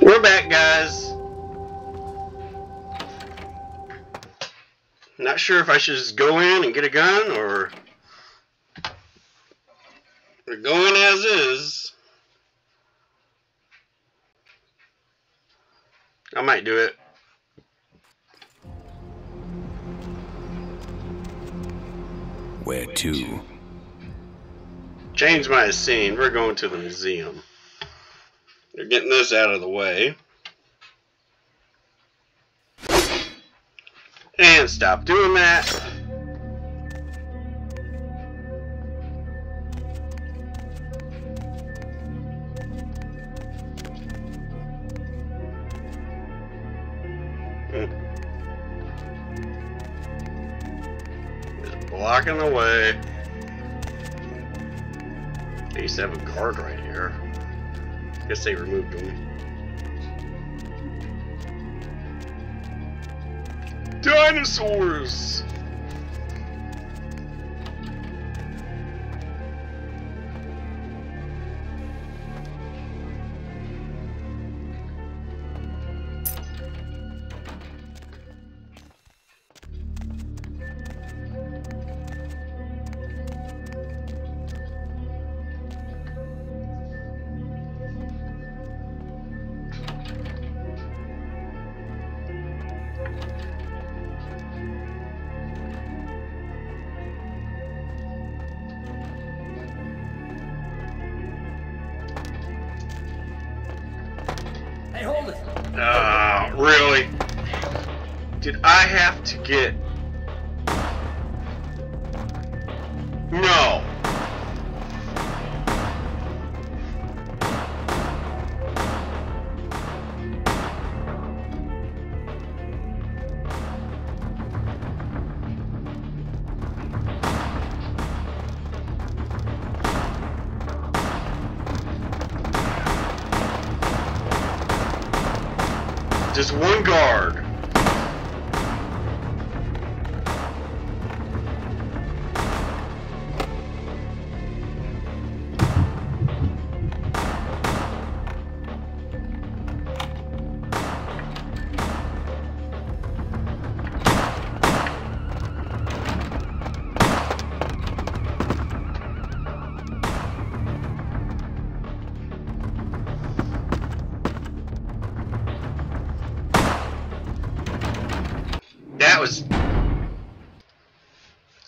We're back, guys. Not sure if I should just go in and get a gun or we're going as is. I might do it. Where to? Change my scene. We're going to the museum. They're getting this out of the way. And stop doing that. Just blocking the way. They used to have a guard right here. Guess they removed him. Dinosaurs! Hey, hold it! Really? Did I have to get... No! Just one guard.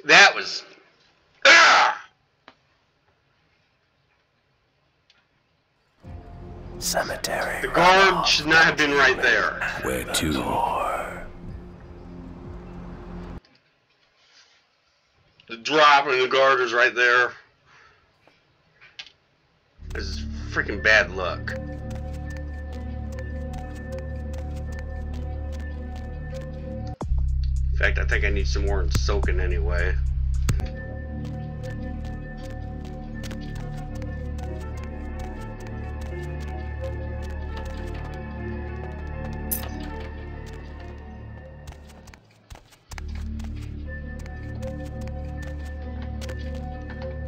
That was Cemetery. the guard should not have been right there. Where to? The drop and the guard is right there. This is freaking bad luck. In fact, I think I need some more soaking anyway.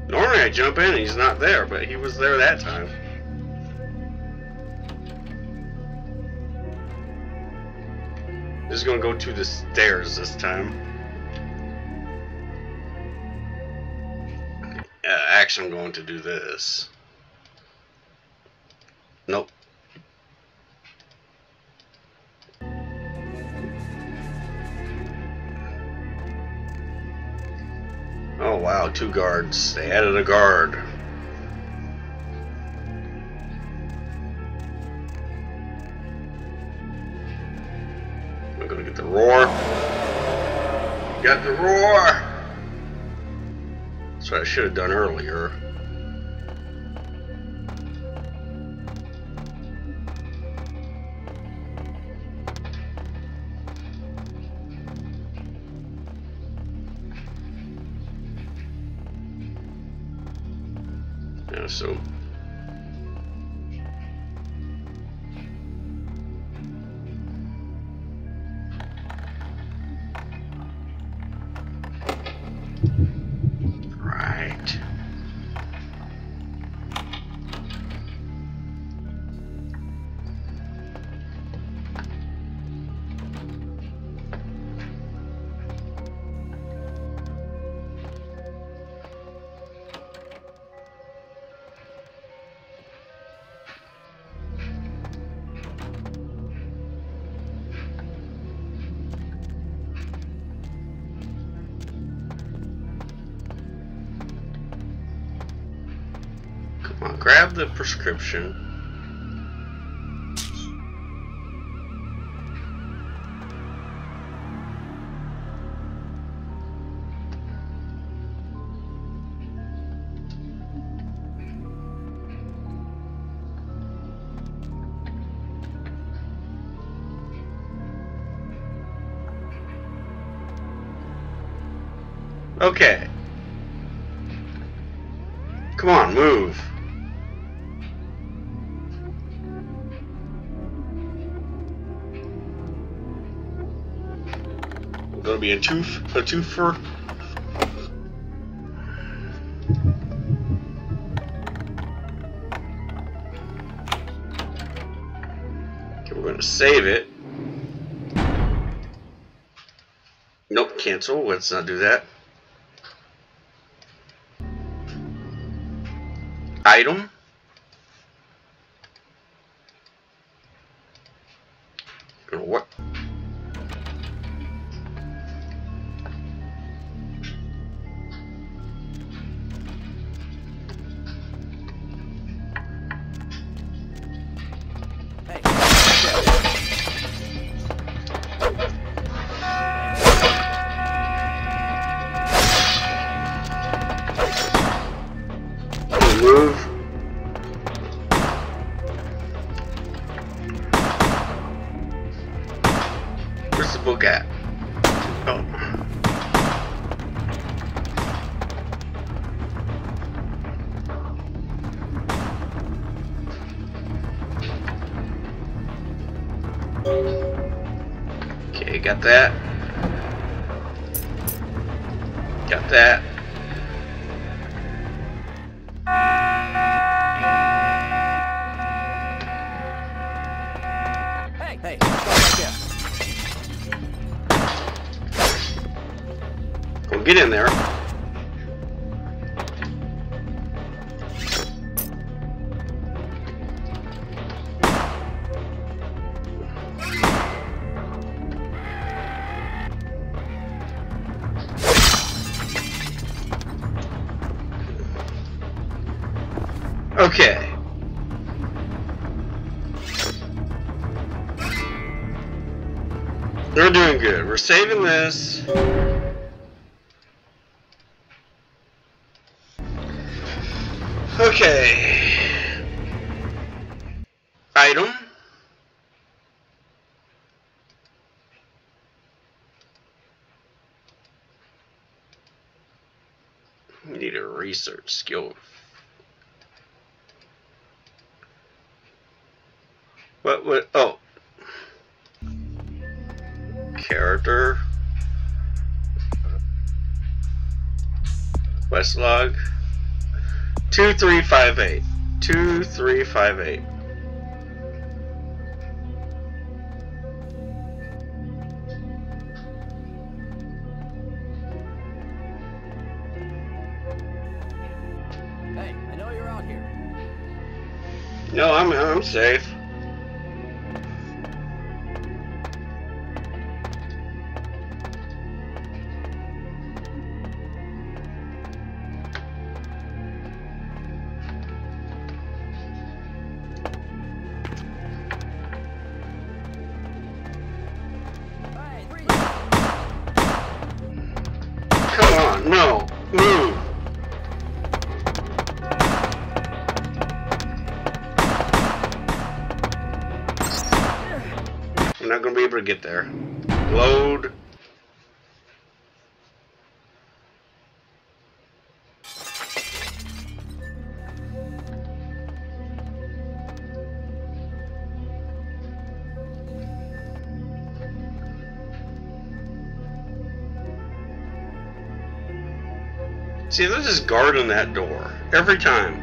Normally I jump in and he's not there, but he was there that time. This is gonna go to the stairs this time. Actually, I'm going to do this. Nope. Oh wow, 2 guards. They added a guard. I'm gonna get the roar. Got the roar! That's what I should have done earlier. Yeah, so right. Come on, grab the prescription. Okay. Come on, move. Gonna be a twofer. Okay, we're gonna save it. Nope, cancel. Let's not do that. Item. What? Move. Where's the book at? Oh. Okay, got that. Got that. Hey, stop right there. Well, get in there. Okay. We're doing good. We're saving this. Okay. Item. We need a research skill. What, oh. Character. Quest log. 2358. 2358. Hey, I know you're out here. No, I'm safe. Come on, no, move. We're not gonna be able to get there. Load. See, there's this guard on that door every time.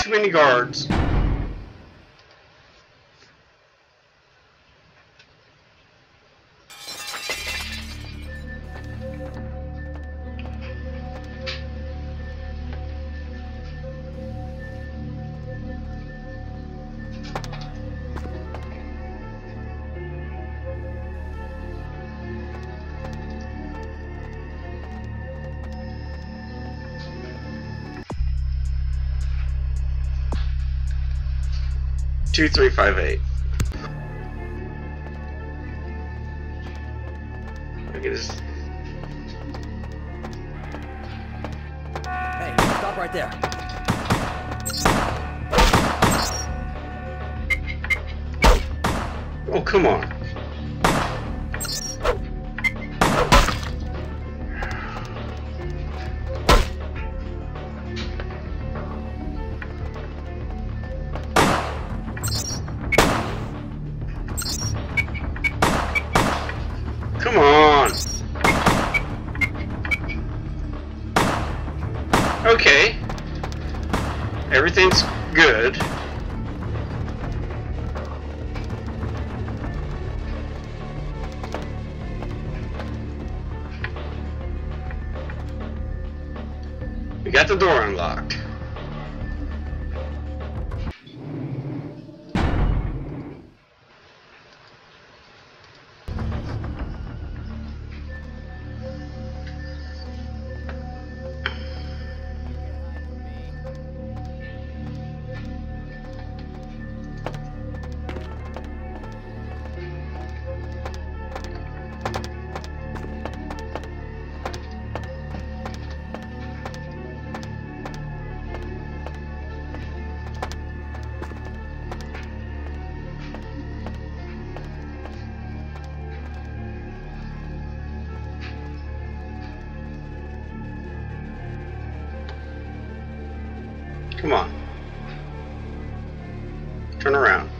too many guards. Two, 3, 5, 8. Look at this. Hey, stop right there. Oh, come on. Come on. Okay. Everything's good. We got the door unlocked. Come on. Turn around.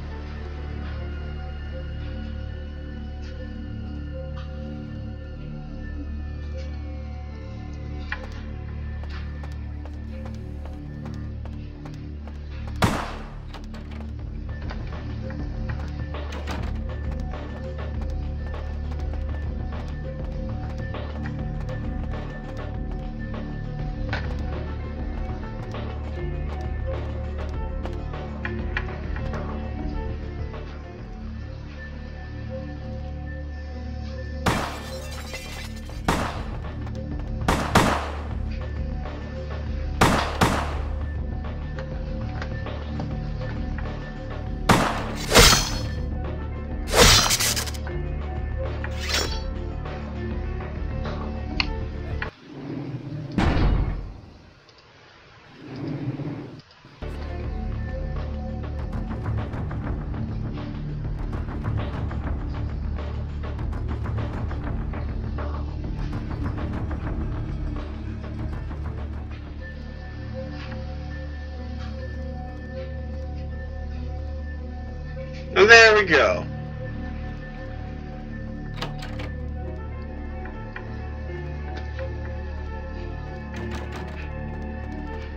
And there we go.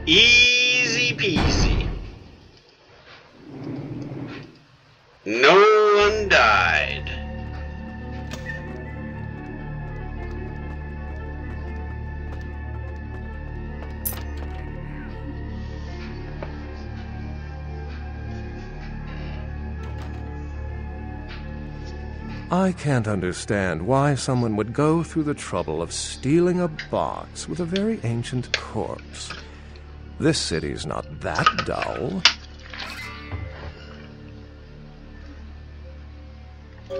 Easy peasy. No one died. I can't understand why someone would go through the trouble of stealing a box with a very ancient corpse. This city's not that dull.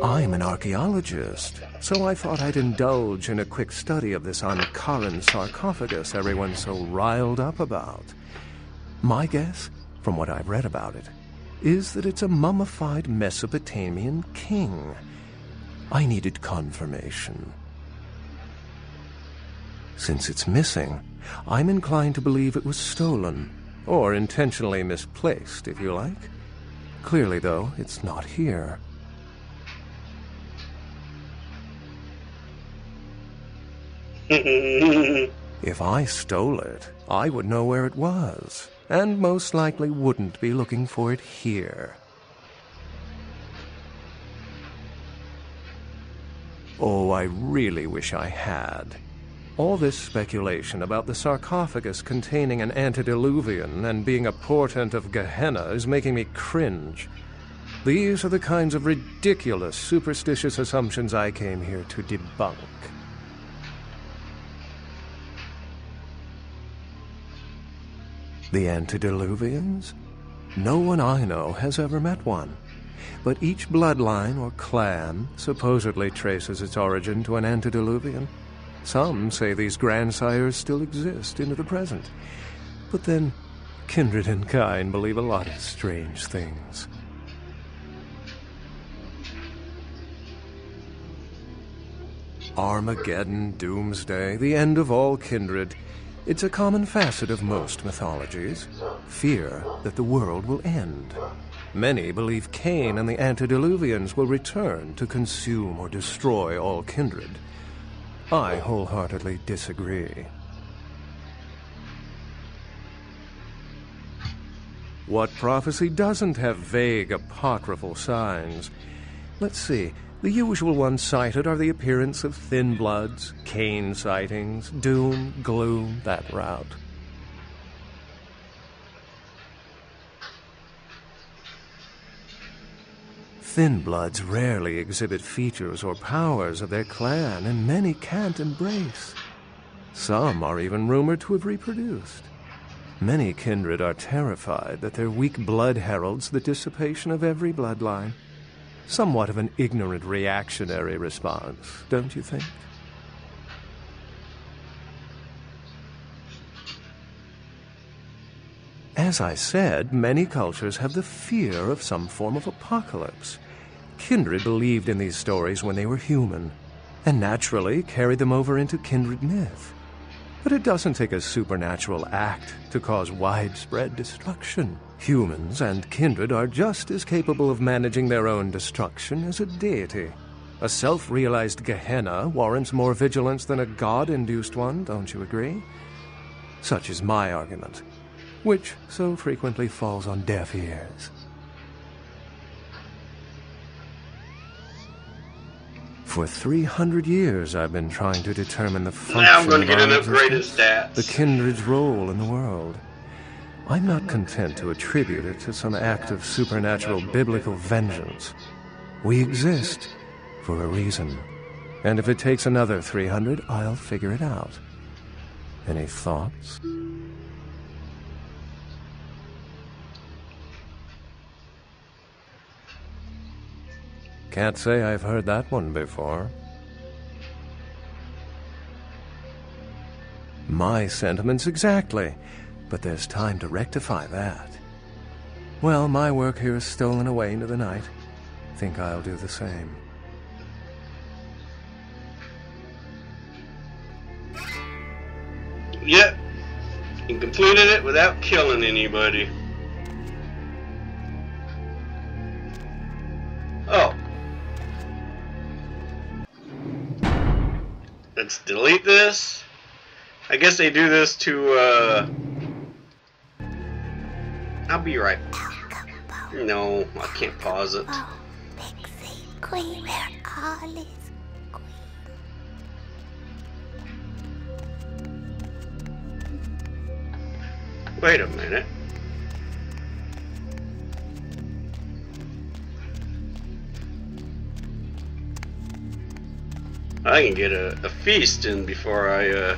I'm an archaeologist, so I thought I'd indulge in a quick study of this Ankaran sarcophagus everyone's so riled up about. My guess, from what I've read about it, is that it's a mummified Mesopotamian king. I needed confirmation. Since it's missing, I'm inclined to believe it was stolen, or intentionally misplaced, if you like. Clearly, though, it's not here. If I stole it, I would know where it was. and most likely wouldn't be looking for it here. Oh, I really wish I had. All this speculation about the sarcophagus containing an antediluvian and being a portent of Gehenna is making me cringe. These are the kinds of ridiculous, superstitious assumptions I came here to debunk. The antediluvians? No one I know has ever met one. But each bloodline or clan supposedly traces its origin to an antediluvian. Some say these grandsires still exist into the present. But then, kindred and kind believe a lot of strange things. Armageddon, doomsday, the end of all kindred. It's a common facet of most mythologies. Fear that the world will end. Many believe Cain and the antediluvians will return to consume or destroy all kindred. I wholeheartedly disagree. What prophecy doesn't have vague, apocryphal signs? Let's see. The usual ones cited are the appearance of thin bloods, Cain sightings, doom, gloom, that route. Thin bloods rarely exhibit features or powers of their clan, and many can't embrace. Some are even rumored to have reproduced. Many kindred are terrified that their weak blood heralds the dissipation of every bloodline. Somewhat of an ignorant reactionary response, don't you think? As I said, many cultures have the fear of some form of apocalypse. Kindred believed in these stories when they were human, and naturally carried them over into kindred myth. But it doesn't take a supernatural act to cause widespread destruction. Humans and kindred are just as capable of managing their own destruction as a deity. A self-realized Gehenna warrants more vigilance than a god-induced one, don't you agree? Such is my argument, which so frequently falls on deaf ears. For 300 years, I've been trying to determine the function Now I'm going to of get an our upgraded existence, stats. the kindred's role in the world. I'm not content to attribute it to some act of supernatural biblical vengeance. We exist for a reason, and if it takes another 300, I'll figure it out. Any thoughts? Can't say I've heard that one before. My sentiments exactly, but there's time to rectify that. Well, my work here is stolen away into the night. Think I'll do the same. Yep. You completed it without killing anybody. Oh. Let's delete this. I guess they do this to, I'll be right. No, I can't pause it. Pixie Queen, where all is Queen. Wait a minute. I can get a feast in before I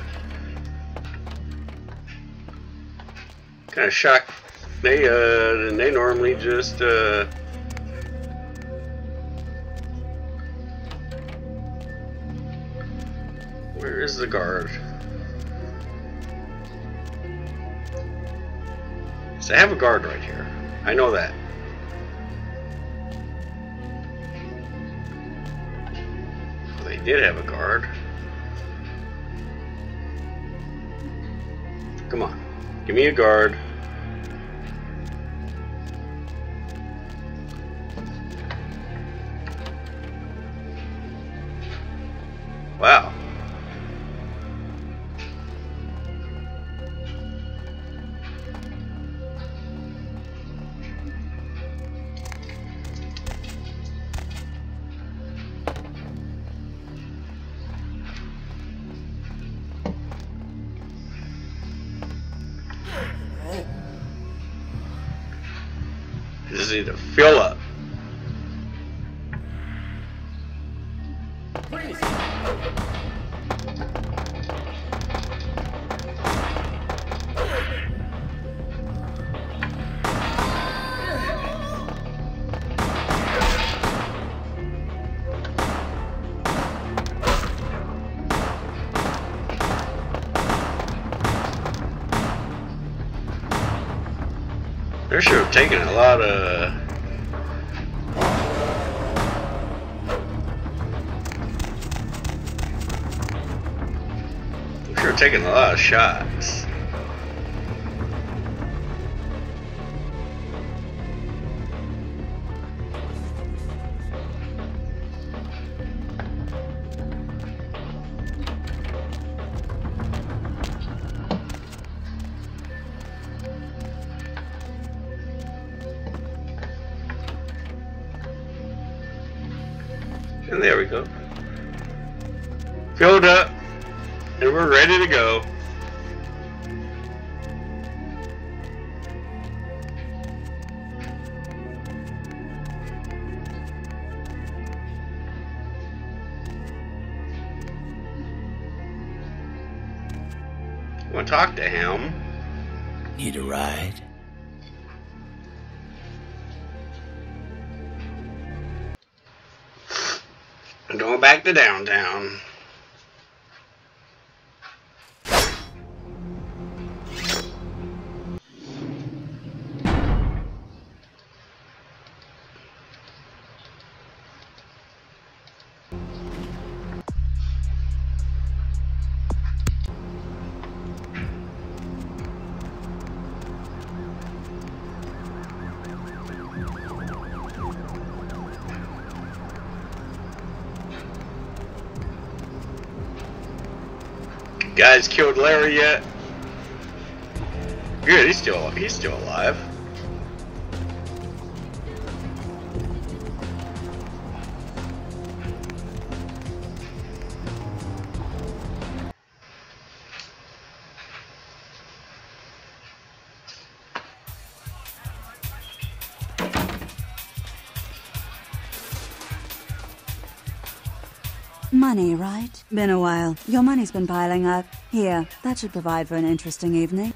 kind of shock. They normally just where is the guard? So I have a guard right here. I know that. They did have a guard. Come on, give me a guard. Wow. just need to fill up. Freeze! They should have taken a lot of. They should have taken a lot of shots. And there we go. Filled up, and we're ready to go. Want to talk to him? Need a ride? I'm going back to downtown. Guys killed Larry yet? Good, he's still alive. Money, right? Been a while. Your money's been piling up. Here, that should provide for an interesting evening.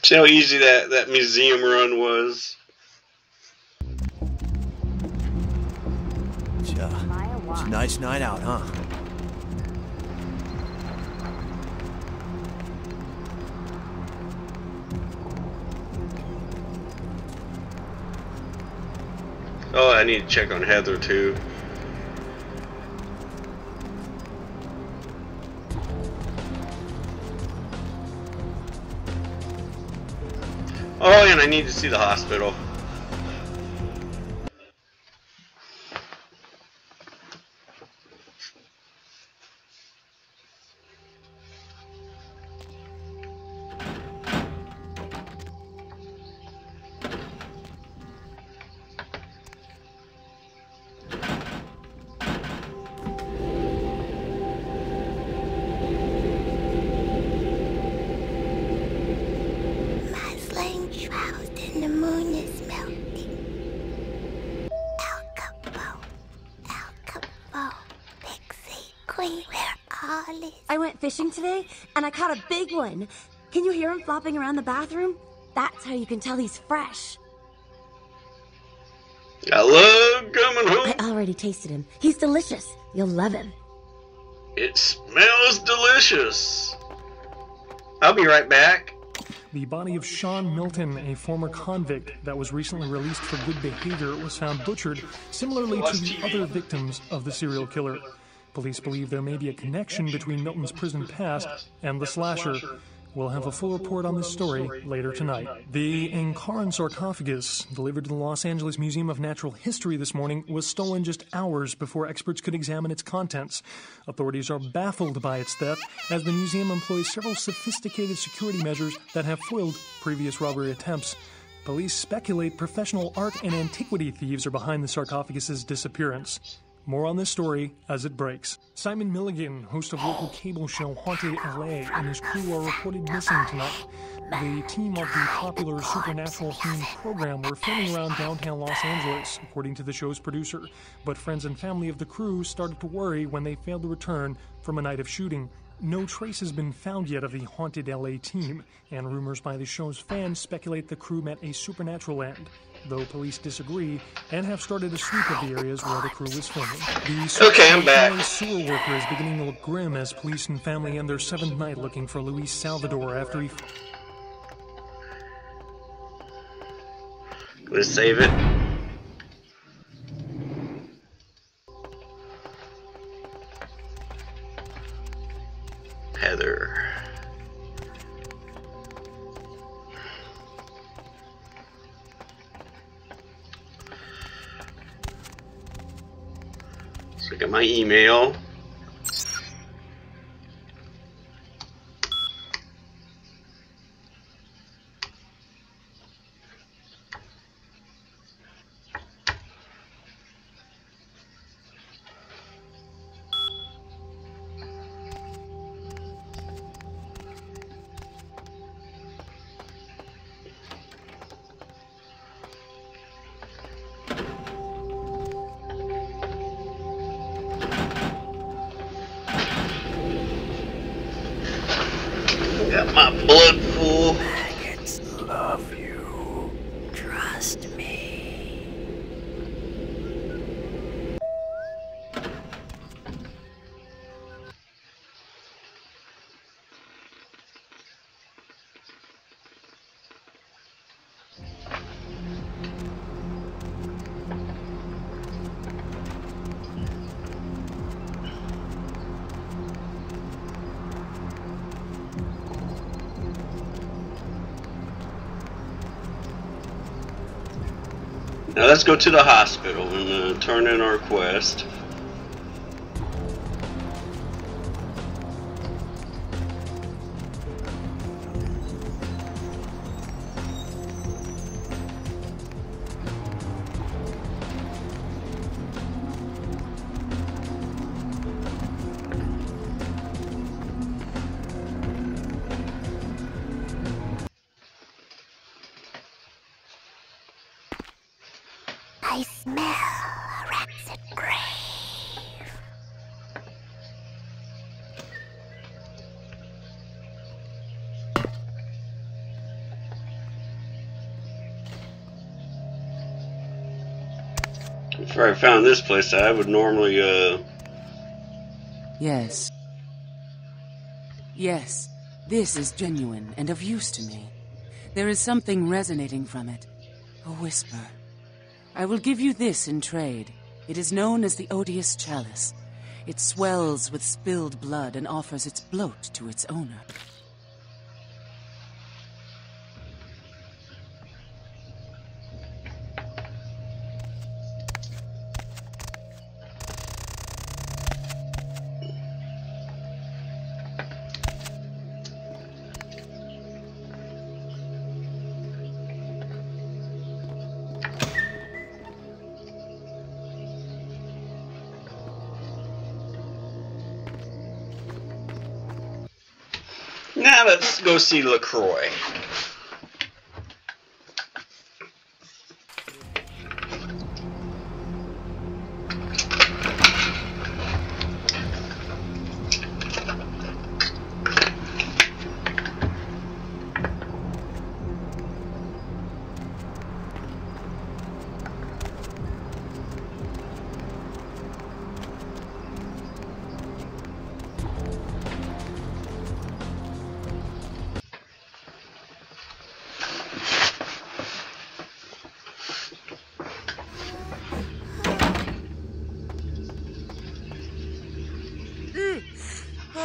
See how easy that museum run was? It's a nice night out, huh? Oh, I need to check on Heather too. Oh, and I need to see the hospital. Shrouded in the moon is melting. Al Capone, Pixie, Queen, where all is? I went fishing today, and I caught a big one. Can you hear him flopping around the bathroom? That's how you can tell he's fresh. I love coming home. I already tasted him. He's delicious. You'll love him. It smells delicious. I'll be right back. The body of Sean Milton, a former convict that was recently released for good behavior, was found butchered, similarly to the other victims of the serial killer. Police believe there may be a connection between Milton's prison past and the slasher. We'll have a full report on this story later tonight. The Encaran sarcophagus, delivered to the Los Angeles Museum of Natural History this morning, was stolen just hours before experts could examine its contents. Authorities are baffled by its theft, as the museum employs several sophisticated security measures that have foiled previous robbery attempts. Police speculate professional art and antiquity thieves are behind the sarcophagus's disappearance. More on this story as it breaks. Simon Milligan, host of local cable show Haunted LA, and his crew are reported missing tonight. The team of the popular supernatural-themed program were filming around downtown Los Angeles, according to the show's producer. But friends and family of the crew started to worry when they failed to return from a night of shooting. No trace has been found yet of the Haunted LA team, and rumors by the show's fans speculate the crew met a supernatural end, though police disagree and have started a sweep of the areas where the crew was filming. I'm back. The sewer worker is beginning to look grim as police and family end their 7th night looking for Luis Salvador after he... Let's save it. Heather. So I got my email. Got my blood full. Maggots love you. Trust me. Now let's go to the hospital and turn in our quest. I smell a rancid grave. Before I found this place, I would normally, Yes. Yes, this is genuine and of use to me. There is something resonating from it. A whisper. I will give you this in trade. It is known as the Odious Chalice. It swells with spilled blood and offers its bloat to its owner. now let's go see LaCroix.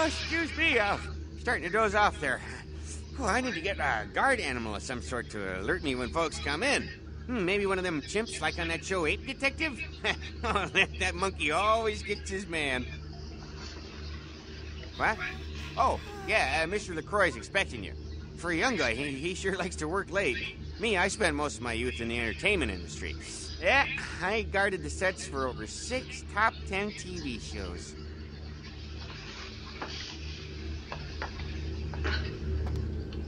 Excuse me, starting to doze off there. Oh, I need to get a guard animal of some sort to alert me when folks come in. Maybe one of them chimps like on that show 8 Detective? Oh, that monkey always gets his man. What? Oh, yeah, Mr. LaCroix's expecting you. For a young guy, he sure likes to work late. Me, I spent most of my youth in the entertainment industry. Yeah, I guarded the sets for over 6 top 10 TV shows.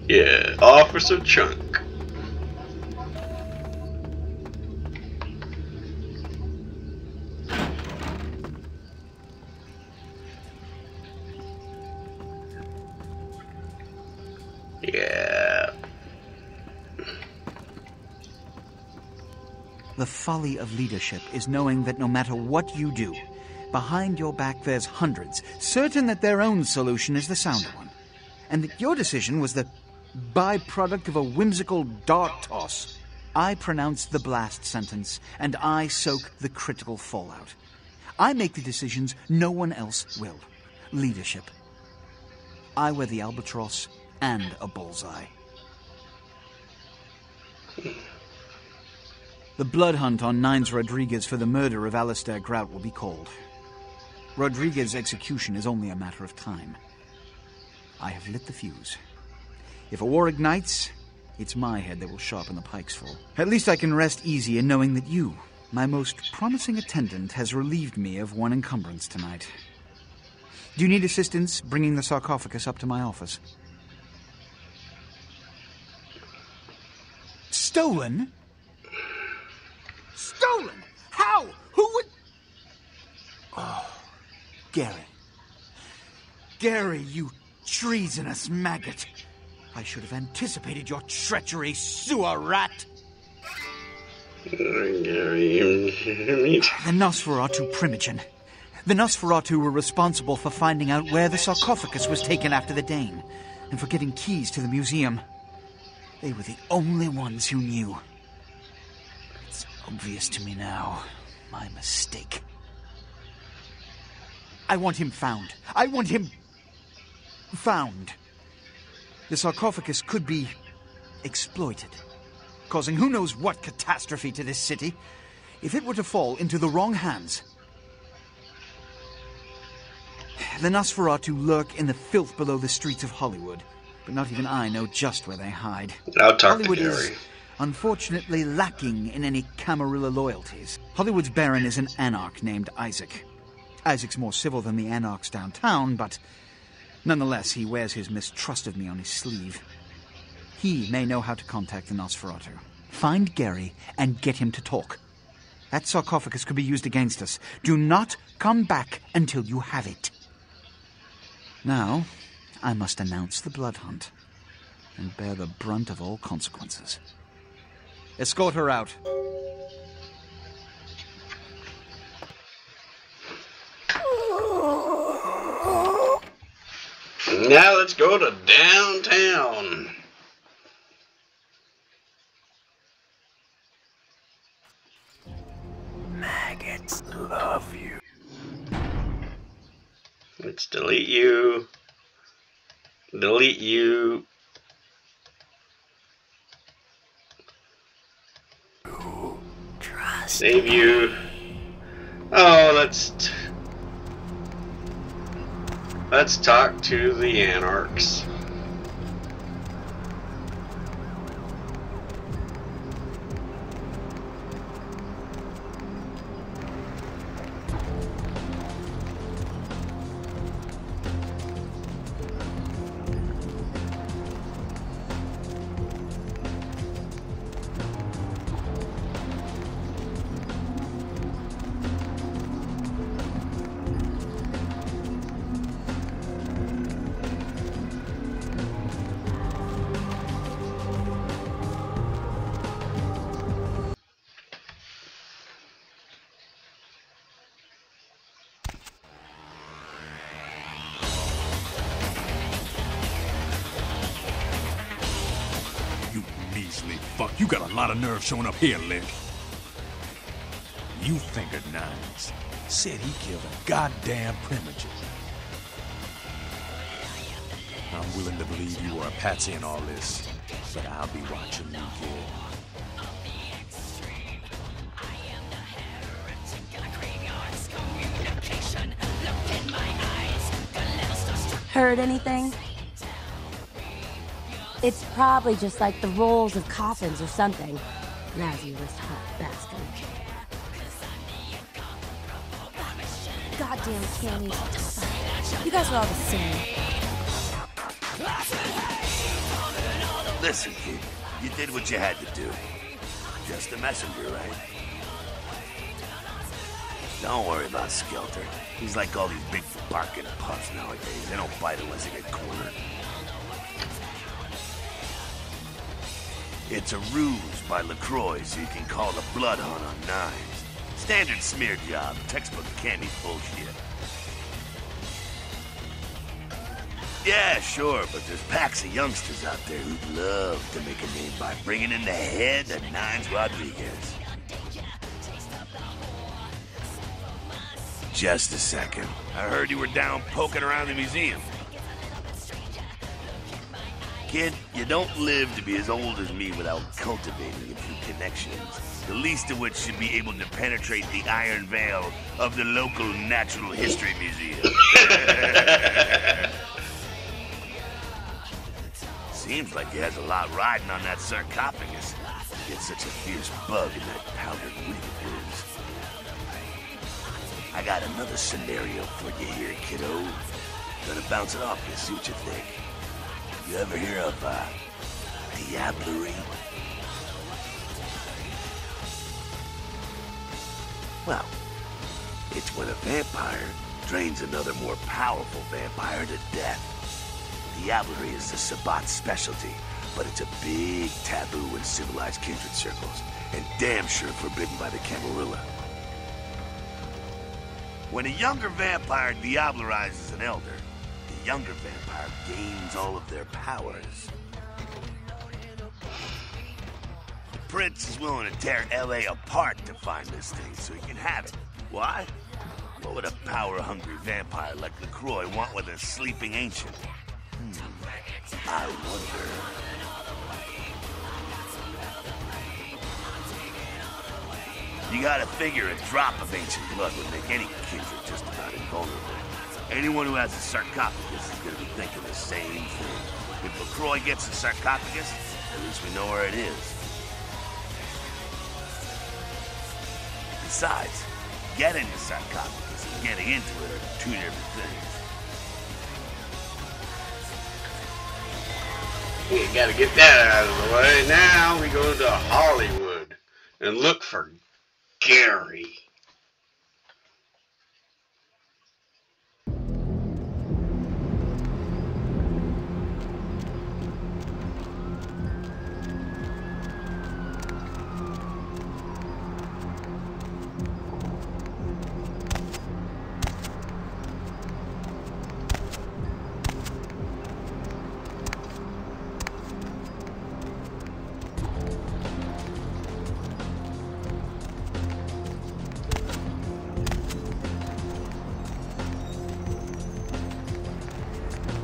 Yeah, Officer Chunk. Yeah. The folly of leadership is knowing that no matter what you do, behind your back there's hundreds, certain that their own solution is the sounder one, and that your decision was the byproduct of a whimsical dart toss. I pronounce the blast sentence, and I soak the critical fallout. I make the decisions no one else will. Leadership. I wear the albatross and a bullseye. The blood hunt on Nines Rodriguez for the murder of Alistair Grout will be called. Rodriguez's execution is only a matter of time. I have lit the fuse. If a war ignites, it's my head that will sharpen the pikes for. At least I can rest easy in knowing that you, my most promising attendant, has relieved me of one encumbrance tonight. Do you need assistance bringing the sarcophagus up to my office? Stolen? Stolen? How? Who would... Oh, Gary. Gary, you treasonous maggot. I should have anticipated your treachery, sewer rat. Gary, The Nosferatu Primogen. The Nosferatu were responsible for finding out where the sarcophagus was taken after the Dane, and for getting keys to the museum. They were the only ones who knew. It's obvious to me now. My mistake. I want him found. I want him... found. The sarcophagus could be exploited, causing who knows what catastrophe to this city if it were to fall into the wrong hands. The Nosferatu lurk in the filth below the streets of Hollywood, but not even I know just where they hide. I'll talk Hollywood to Gary. is unfortunately lacking in any Camarilla loyalties. Hollywood's baron is an anarch named Isaac. Isaac's more civil than the anarchs downtown, but nonetheless, he wears his mistrust of me on his sleeve. He may know how to contact the Nosferatu. Find Gary and get him to talk. That sarcophagus could be used against us. Do not come back until you have it. Now, I must announce the blood hunt and bear the brunt of all consequences. Escort her out. Now let's go to downtown. Maggots love you. Let's delete you. Delete you. Trust Save you. Oh, let's talk to the anarchs. Fuck, you got a lot of nerve showing up here, Lick. You fingered Nines. Said he killed a goddamn Primogen. I'm willing to believe you were a patsy in all this, but I'll be watching you, kid. Heard anything? It's probably just like the rolls of coffins or something. Lazarus hot bastard. Goddamn cannies. You guys are all the same. Listen, kid. You did what you had to do. Just a messenger, right? Don't worry about Skelter. He's like all these big barking pups nowadays. They don't bite unless they get cornered. It's a ruse by LaCroix so you can call the blood hunt on knives. Standard smear job, textbook candy bullshit. Yeah, sure, but there's packs of youngsters out there who'd love to make a name by bringing in the head of Nines Rodriguez. Just a second. I heard you were down poking around the museum. Kid, you don't live to be as old as me without cultivating a few connections, the least of which should be able to penetrate the iron veil of the local Natural History Museum. Seems like he has a lot riding on that sarcophagus. He gets such a fierce bug in that powdered wig of his. I got another scenario for you here, kiddo. Gonna bounce it off you, see what you think. You ever hear of, diablerie? Well, it's when a vampire drains another more powerful vampire to death. Diablerie is the Sabbat's specialty, but it's a big taboo in civilized kindred circles, and damn sure forbidden by the Camarilla. When a younger vampire diablerizes an elder, the younger vampire gains all of their powers. The prince is willing to tear L.A. apart to find this thing so he can have it. Why? What would a power-hungry vampire like LaCroix want with a sleeping ancient? I wonder. You gotta figure a drop of ancient blood would make any kindred just about invulnerable. Anyone who has a sarcophagus is gonna be thinking the same thing. If LaCroix gets a sarcophagus, at least we know where it is. Besides, getting the sarcophagus and getting into it are two different things. We gotta get that out of the way. Now we go to Hollywood and look for Gary.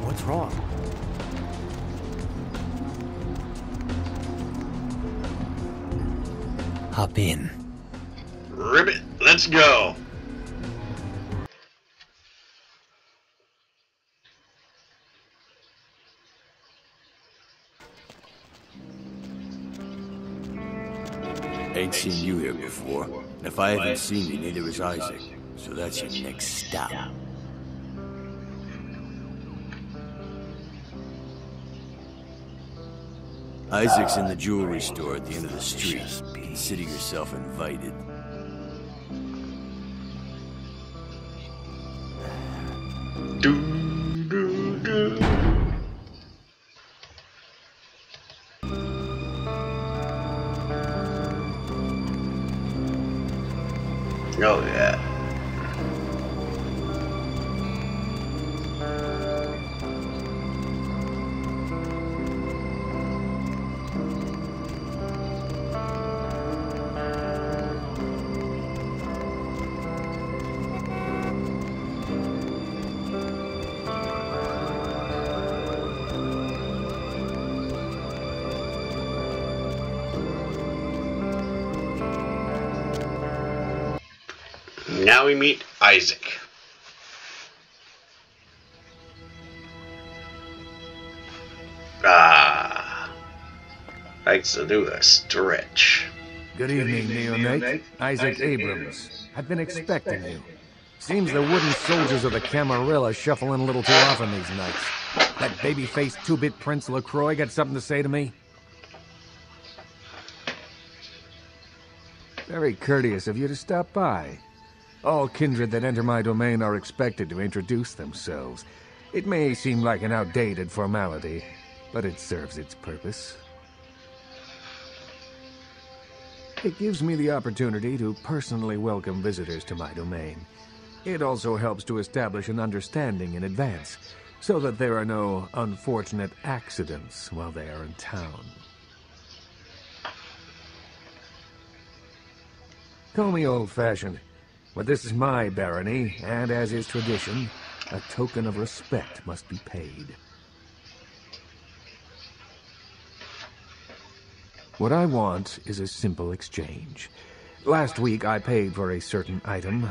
What's wrong? Hop in. Ribbit, let's go. Ain't seen you here before. And if I haven't seen you, neither has Isaac. So that's your next stop. Isaac's in the jewelry store at the end of the street. Consider yourself invited. Oh yeah. Now we meet Isaac. Ah. Likes to do a stretch. Good evening, neonate. Isaac Abrams. I've been expecting you. Seems the wooden soldiers of the Camarilla shuffling a little too often these nights. That baby-faced two-bit Prince LaCroix got something to say to me? Very courteous of you to stop by. All kindred that enter my domain are expected to introduce themselves. It may seem like an outdated formality, but it serves its purpose. It gives me the opportunity to personally welcome visitors to my domain. It also helps to establish an understanding in advance, so that there are no unfortunate accidents while they are in town. Call me old-fashioned, but this is my barony, and as is tradition, a token of respect must be paid. What I want is a simple exchange. Last week I paid for a certain item,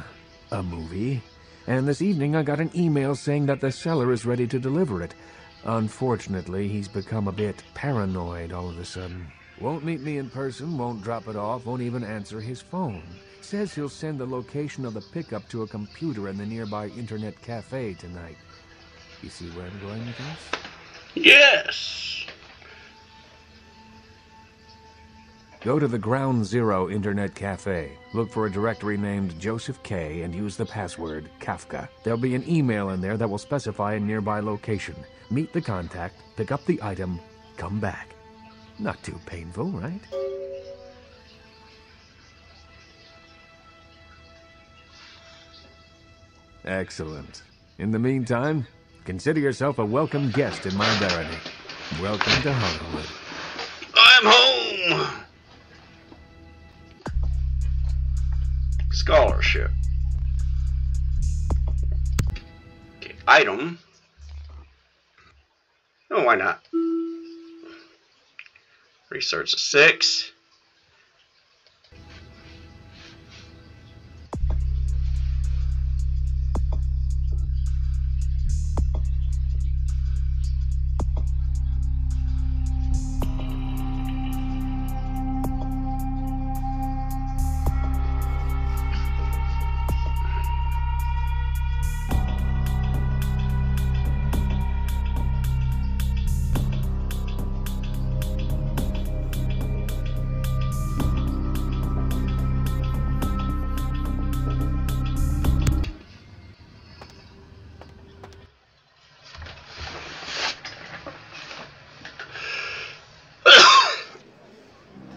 a movie, and this evening I got an email saying that the seller is ready to deliver it. Unfortunately, he's become a bit paranoid all of a sudden. Won't meet me in person, won't drop it off, won't even answer his phone. Says he'll send the location of the pickup to a computer in the nearby internet cafe tonight. You see where I'm going with this? Yes! Go to the Ground Zero Internet Cafe. Look for a directory named Joseph K. and use the password Kafka. There'll be an email in there that will specify a nearby location. Meet the contact, pick up the item, come back. Not too painful, right? Excellent. In the meantime, consider yourself a welcome guest in my barony. Welcome to Hollywood. I'm home! Scholarship. Okay, item. Oh, why not? Research a 6.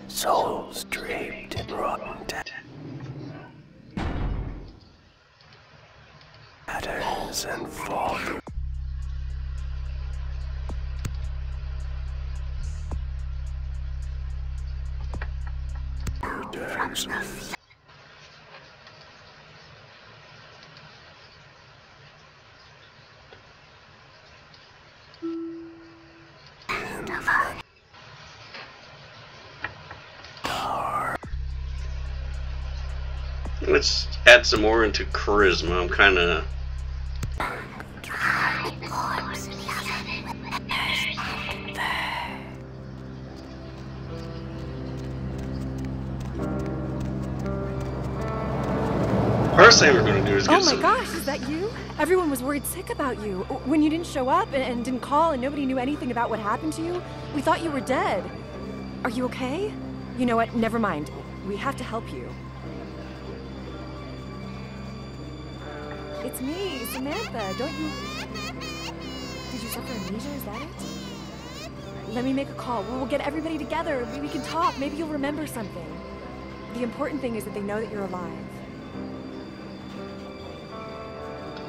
Souls draped in rotten patterns and fall. Let's add some more into charisma. I'm kind of... First thing we're going to do is get some... Oh my gosh, is that you? Everyone was worried sick about you. When you didn't show up and didn't call and nobody knew anything about what happened to you, we thought you were dead. Are you okay? You know what? Never mind. We have to help you. It's me, Samantha. Don't you... Did you suffer amnesia? Is that it? Let me make a call. We'll get everybody together. We can talk. Maybe you'll remember something. The important thing is that they know that you're alive.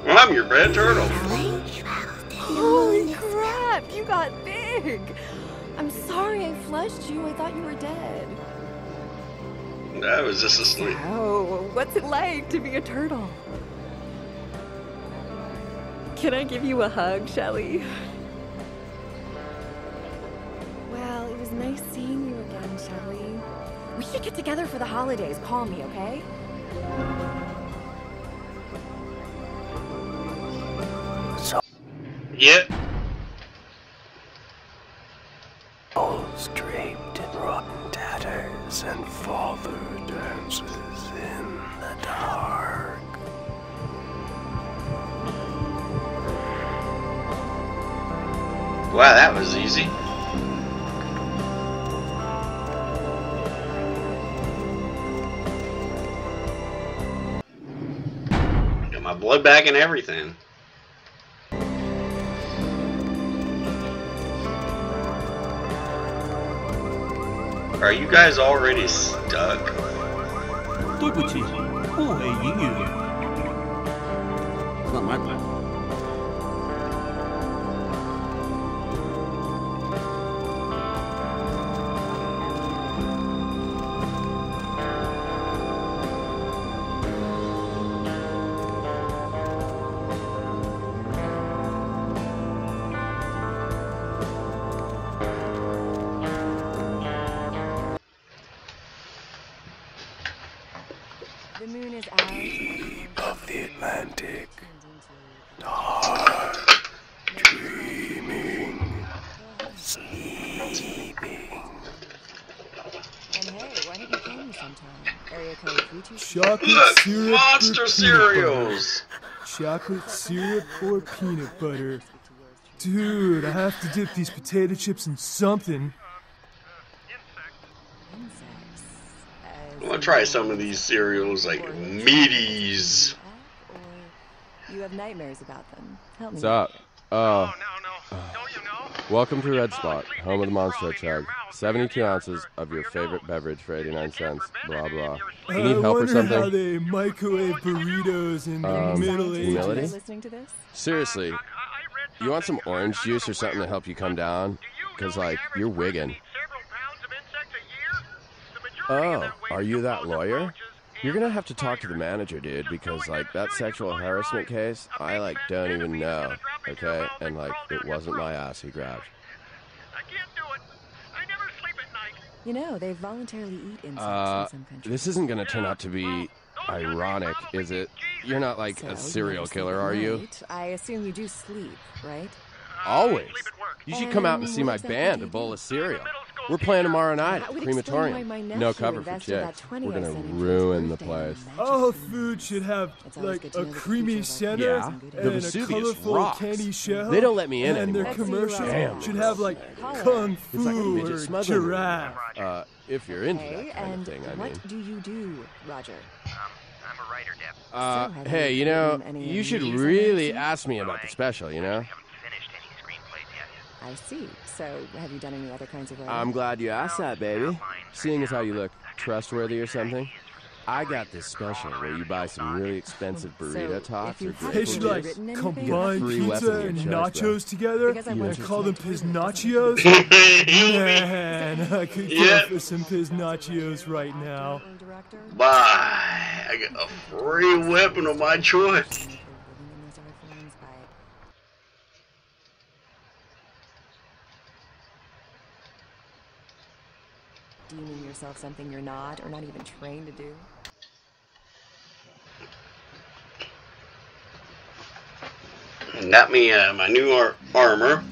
Well, I'm your red turtle. Holy crap! You got big! I'm sorry I flushed you. I thought you were dead. I was just asleep. Oh, what's it like to be a turtle? Can I give you a hug, Shelly? Well, it was nice seeing you again, Shelly. We should get together for the holidays. Call me, okay? Yep. Souls draped in Wow, that was easy. Got my blood back and everything. Are you guys already stuck? 对不起，不会英语。Not my plan. The moon is out. Of the Atlantic, dark, dreaming, sleeping. And hey, why don't you call me sometime? Area code 326. Chocolate syrup monster or cereals. Chocolate syrup or peanut butter. Dude, I have to dip these potato chips in something. I want to try some of these cereals, like meaties. You have nightmares about them. Help me. What's up? Welcome to Red Spot, home of the Monster Chug. 72 ounces of your favorite beverage for 89 cents. Blah, blah. You need help or something? I wonder how they microwave burritos in the Middle Ages. Humility? Listening to this? Seriously, you want some orange juice or something to help you come down? Because, like, you're wigging. Oh, are you that lawyer? You're gonna have to talk to the manager, dude, because, like, that sexual harassment case, I, like, don't even know, okay? And, like, it wasn't my ass he grabbed. You know, they voluntarily eat insects in some countries. This isn't gonna turn out to be ironic, is it? You're not, like, a serial killer, are you? I assume you do sleep, right? Always. You should come out and see my band, A Bowl of Cereal. We're playing tomorrow night at the Crematorium. No cover for chicks. We're gonna ruin the place. All food should have, like, a creamy center Yeah, the and a Vesuvius colorful rocks. candy shell. They don't let me in and anymore. their commercials Damn. should have, like, kung It's like a fu midget or smuggling room. giraffe. If you're into Hey, that kind and of thing, I mean. what do you do, Roger? I'm a writer, Deb. Hey, you know, you should really ask me about the special, you know? I see. So, have you done any other kinds of writing? I'm glad you asked that, baby. Seeing as how you look trustworthy or something, I got this special where you buy some really expensive burrito tops or They should, like, combine pizza and nachos together and call them piznachios. Man, I could go for some piznachios right now. Bye. I get a free weapon of my choice. Deeming yourself something you're not, or not even trained to do. Got me my new armor.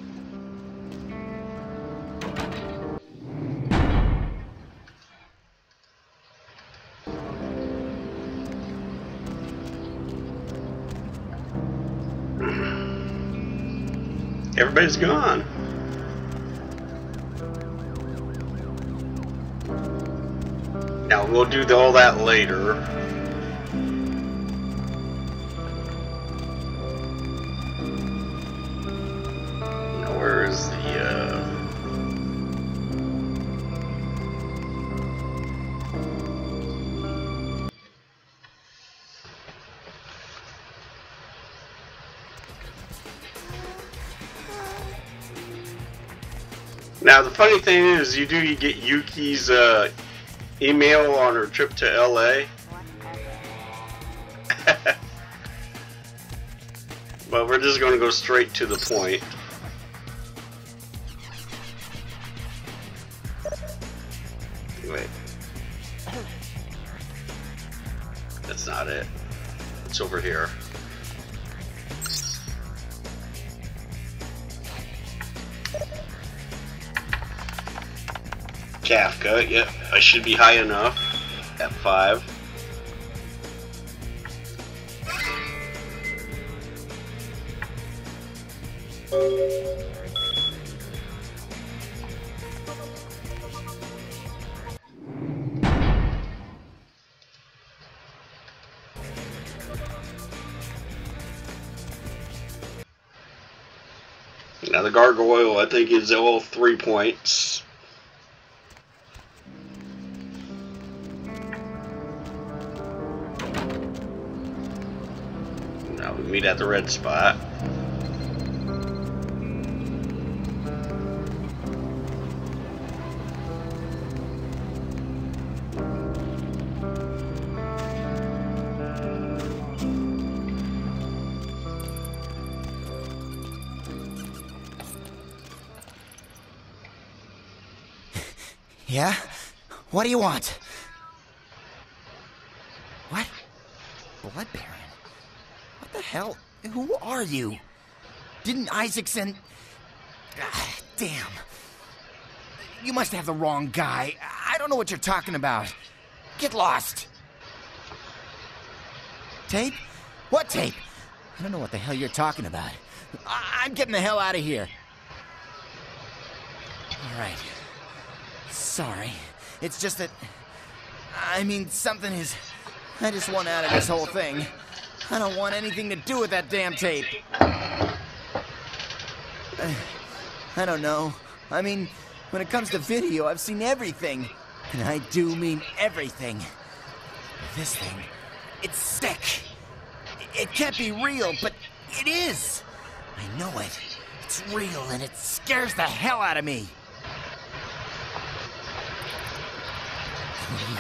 Everybody's gone. Now we'll do all that later. Now where is the Now the funny thing is, you get Yuki's email on her trip to LA. But we're just going to go straight to the point. Wait. That's not it. It's over here. Kafka, yep, I should be high enough at 5. Now the gargoyle, I think, is all 3 points. Now we meet at the red spot. Yeah? What do you want? What? Blood Baron? What the hell? Who are you? Didn't Isaac send... damn. You must have the wrong guy. I don't know what you're talking about. Get lost. Tape? What tape? I don't know what the hell you're talking about. I'm getting the hell out of here. All right. Sorry. It's just that... I mean, something is... I just want out of this whole thing. I don't want anything to do with that damn tape. I don't know. I mean, when it comes to video, I've seen everything. And I do mean everything. This thing, it's sick. It can't be real, but it is. I know it. It's real, and it scares the hell out of me.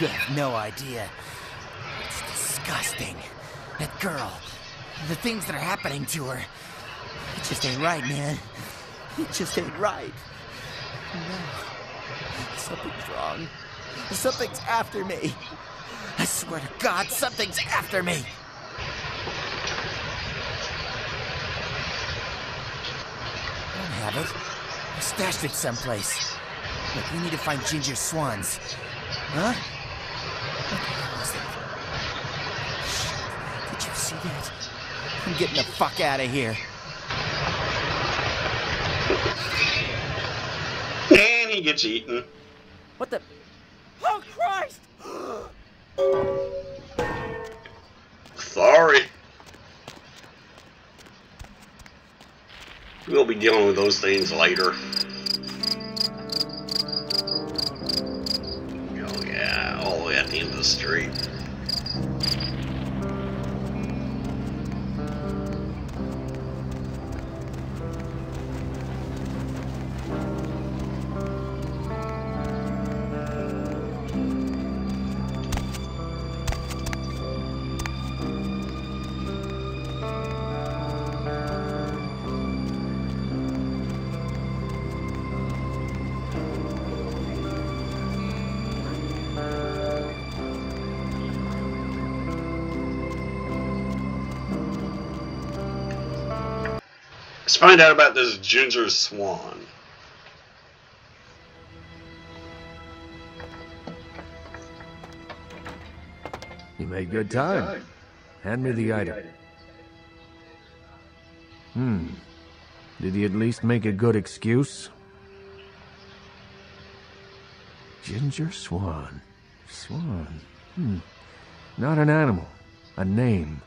You have no idea. It's disgusting. That girl, the things that are happening to her. It just ain't right, man. It just ain't right. No. Something's wrong. Something's after me. I swear to God, something's after me. I don't have it. I stashed it someplace. Look, we need to find Ginger Swans. Huh? What the hell was that? Shit. Did you see that? I'm getting the fuck out of here. And he gets eaten. What the? Oh, Christ! Sorry. We'll be dealing with those things later. Oh yeah, all the way at the end of the street. Let's find out about this Ginger Swan. You made good time. Hand me the item. Did he at least make a good excuse? Ginger Swan. Swan. Not an animal. A name.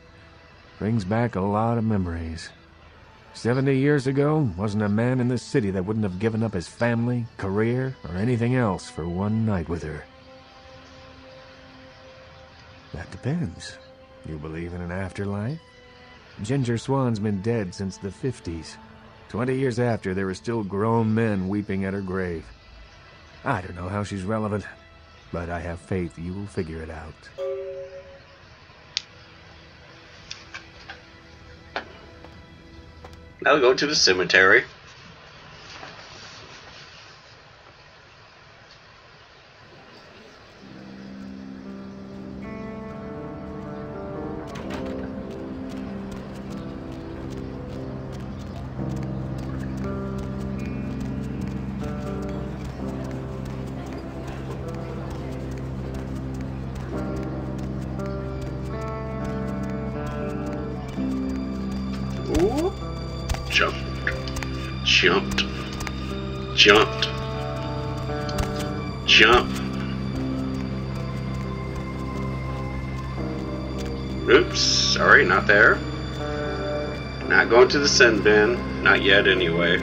Brings back a lot of memories. 70 years ago, wasn't a man in this city that wouldn't have given up his family, career, or anything else for one night with her. That depends. You believe in an afterlife? Ginger Swan's been dead since the 50s. 20 years after, there were still grown men weeping at her grave. I don't know how she's relevant, but I have faith you will figure it out. Now we go to the cemetery. Ooh. Jumped. Oops, sorry, not there. Not going to the sin bin. Not yet, anyway.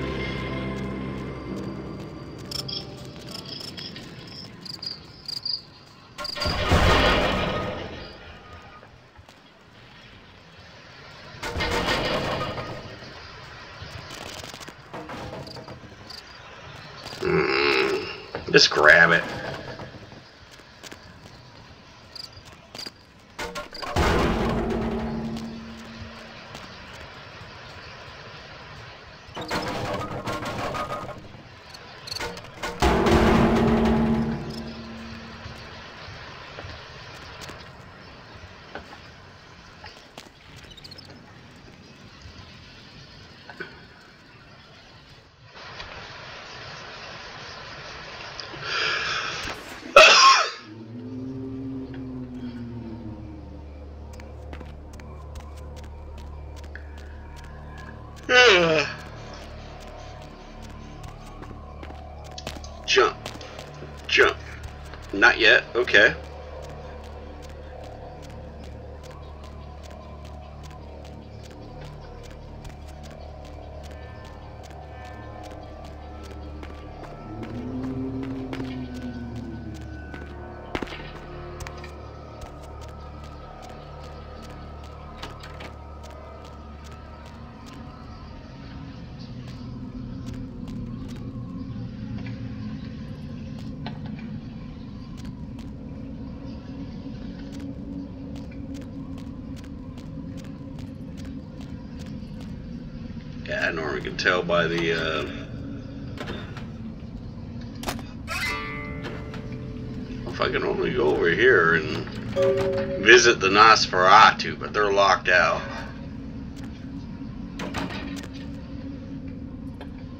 Just grab it. Jump. Jump. Not yet. Okay. Yeah, I normally can tell by the, if I can only go over here and visit the Nosferatu, but they're locked out.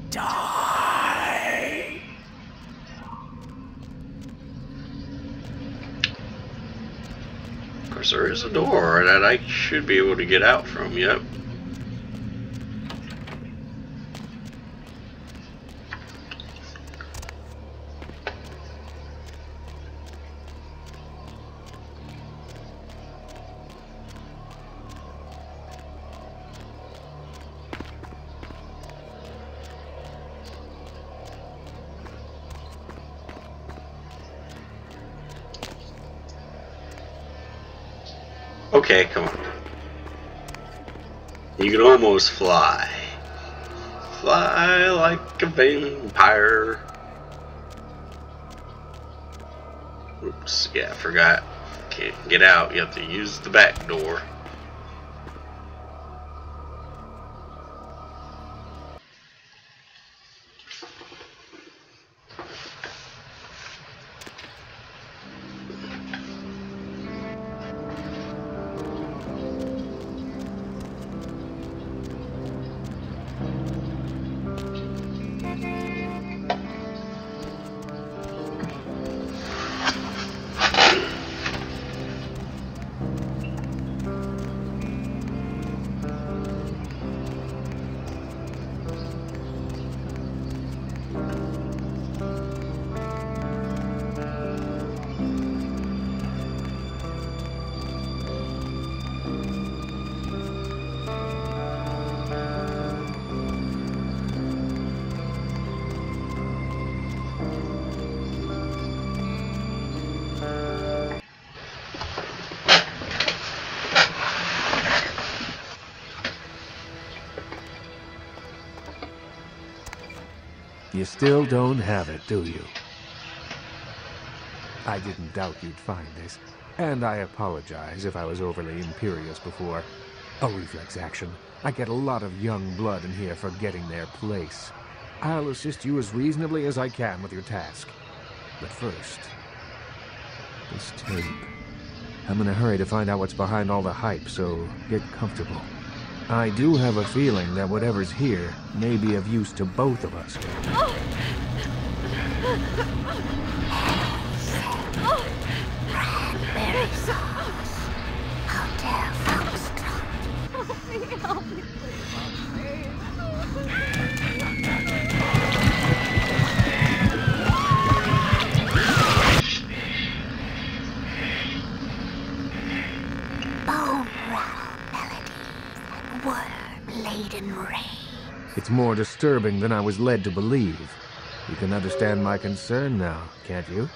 Die. Of course, there is a door that I should be able to get out from, yep. Okay, come on. You can almost fly. Fly like a vampire. Oops, yeah, I forgot. Can't get out, you have to use the back door. You still don't have it, do you? I didn't doubt you'd find this, and I apologize if I was overly imperious before. A reflex action. I get a lot of young blood in here forgetting their place. I'll assist you as reasonably as I can with your task. But first, this tape. I'm in a hurry to find out what's behind all the hype, so get comfortable. I do have a feeling that whatever's here may be of use to both of us. Cranberry sauce. Hotel Foxtrot. Help me, help me, Bone rattle melodies and worm-laden rain. It's more disturbing than I was led to believe. You can understand my concern now, can't you?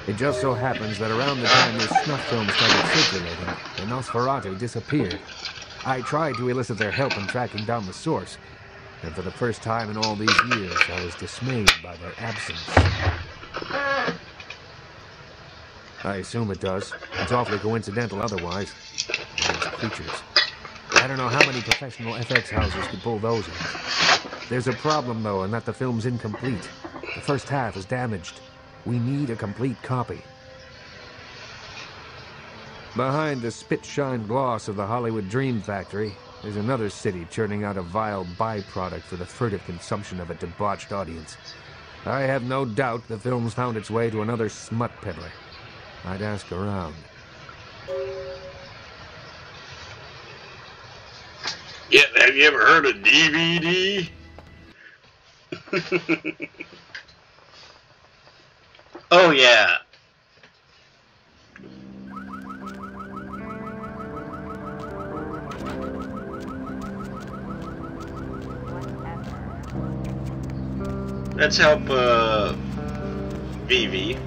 It just so happens that around the time this snuff film started circulating, the Nosferatu disappeared. I tried to elicit their help in tracking down the source, and for the first time in all these years, I was dismayed by their absence. I assume it does. It's awfully coincidental otherwise. These creatures. I don't know how many professional FX houses could pull those off. There's a problem, though, in that the film's incomplete. The first half is damaged. We need a complete copy. Behind the spit-shine gloss of the Hollywood Dream Factory, there's another city churning out a vile byproduct for the furtive consumption of a debauched audience. I have no doubt the film's found its way to another smut peddler. I'd ask around. Yeah, have you ever heard of DVD? Oh, yeah. Let's help, Vivi.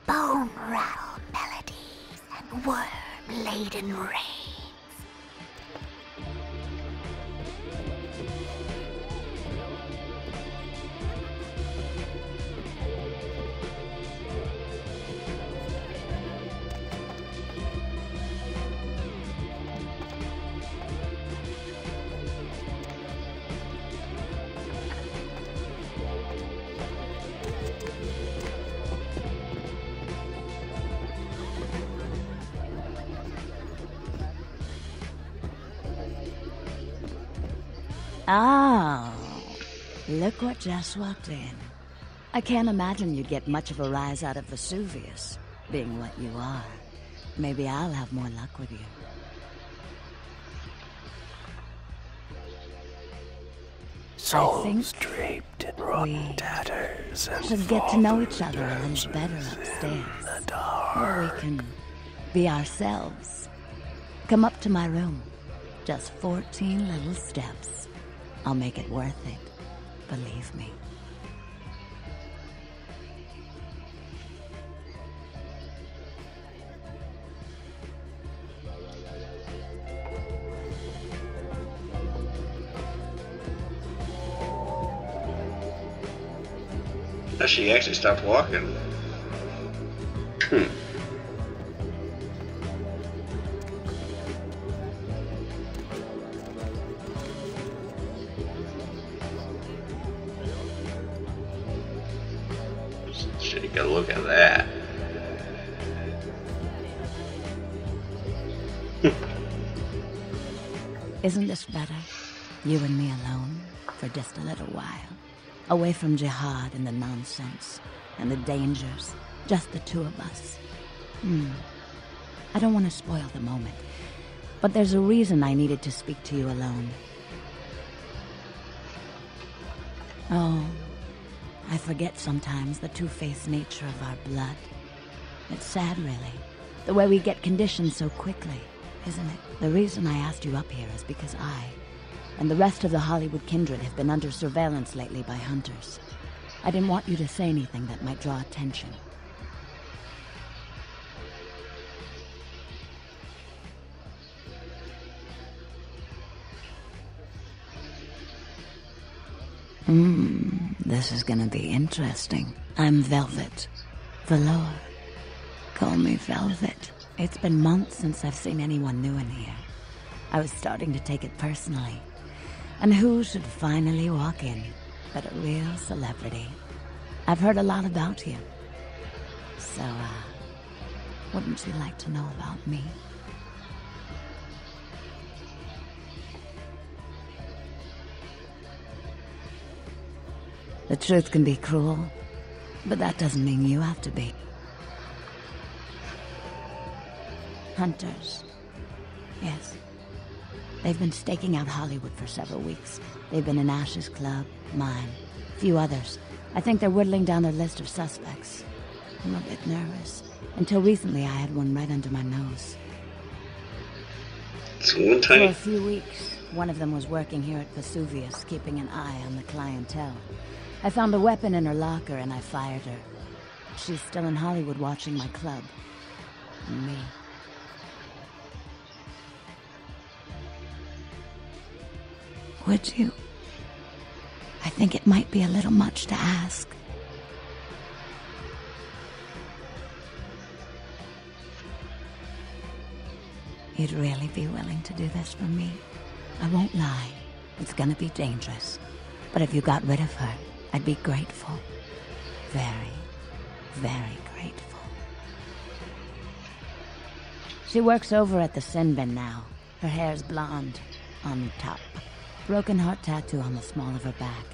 Bone rattle melodies and worm-laden rains. Oh, look what just walked in. I can't imagine you'd get much of a rise out of Vesuvius, being what you are. Maybe I'll have more luck with you. Souls draped in rotten tatters and should get to know each other a little better upstairs, where we can be ourselves. Come up to my room. Just 14 little steps. I'll make it worth it. Believe me. She actually stopped walking. Take a look at that. Isn't this better? You and me alone for just a little while. Away from jihad and the nonsense and the dangers. Just the two of us. I don't want to spoil the moment, but there's a reason I needed to speak to you alone. Oh, I forget sometimes the two-faced nature of our blood. It's sad, really, the way we get conditioned so quickly, isn't it? The reason I asked you up here is because I and the rest of the Hollywood kindred have been under surveillance lately by hunters. I didn't want you to say anything that might draw attention. This is gonna be interesting. I'm Velvet. Velour. Call me Velvet. It's been months since I've seen anyone new in here. I was starting to take it personally. And who should finally walk in but a real celebrity? I've heard a lot about you. So, wouldn't you like to know about me? The truth can be cruel, but that doesn't mean you have to be. Hunters. Yes. They've been staking out Hollywood for several weeks. They've been in Ash's club, mine, a few others. I think they're whittling down their list of suspects. I'm a bit nervous. Until recently, I had one right under my nose. For a few weeks, one of them was working here at Vesuvius, keeping an eye on the clientele. I found a weapon in her locker and I fired her. She's still in Hollywood watching my club. And me. Would you? I think it might be a little much to ask. You'd really be willing to do this for me? I won't lie. It's gonna be dangerous. But if you got rid of her, I'd be grateful. Very, very grateful. She works over at the Sin Bin now. Her hair's blonde, on top. Broken heart tattoo on the small of her back.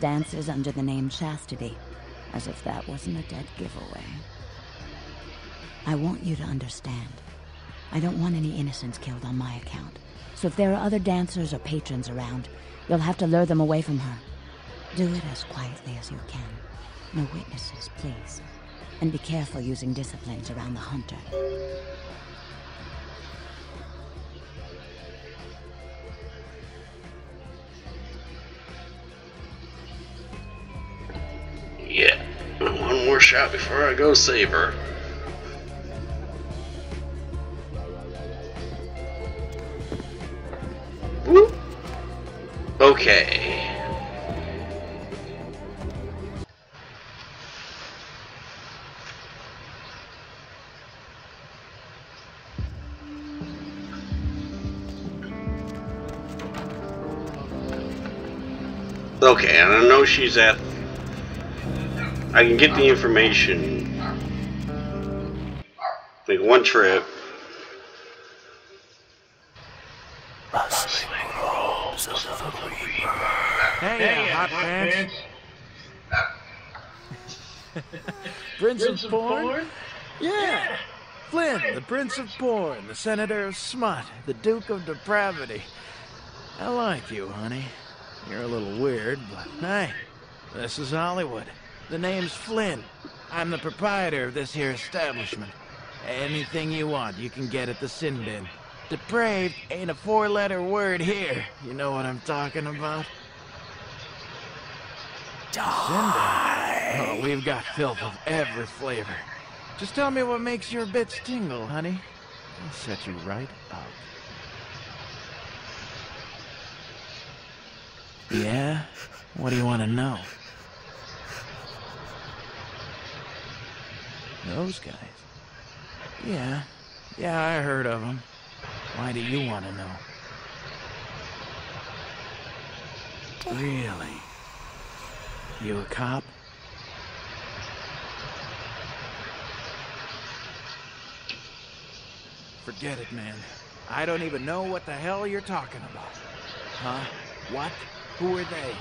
Dances under the name Chastity, as if that wasn't a dead giveaway. I want you to understand. I don't want any innocents killed on my account. So if there are other dancers or patrons around, you'll have to lure them away from her. Do it as quietly as you can. No witnesses, please. And be careful using disciplines around the hunter. Yeah, one more shot before I go save her. Whoop. Okay. Okay, and I know she's at... I can get the information. Like one trip. Hey, hot pants. Prince of Porn? Yeah! Flynn, the Prince of Porn, the Senator of Smut, the Duke of Depravity. I like you, honey. You're a little weird, but hey, this is Hollywood. The name's Flynn. I'm the proprietor of this here establishment. Anything you want, you can get at the Sin Bin. Depraved ain't a four-letter word here. You know what I'm talking about? Die. Oh, we've got filth of every flavor. Just tell me what makes your bits tingle, honey. I'll set you right up. Yeah? What do you want to know? Those guys? Yeah, I heard of them. Why do you want to know? Really? You a cop? Forget it, man. I don't even know what the hell you're talking about. Huh? What? Who are they?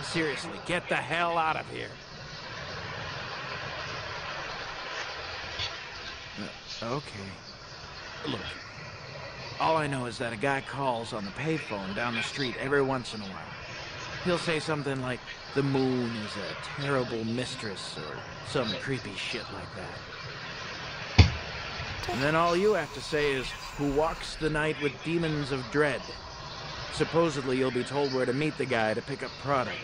Seriously, get the hell out of here. Okay. Look, all I know is that a guy calls on the payphone down the street every once in a while. He'll say something like, the moon is a terrible mistress, or some creepy shit like that. And then all you have to say is, who walks the night with demons of dread. Supposedly you'll be told where to meet the guy to pick up product.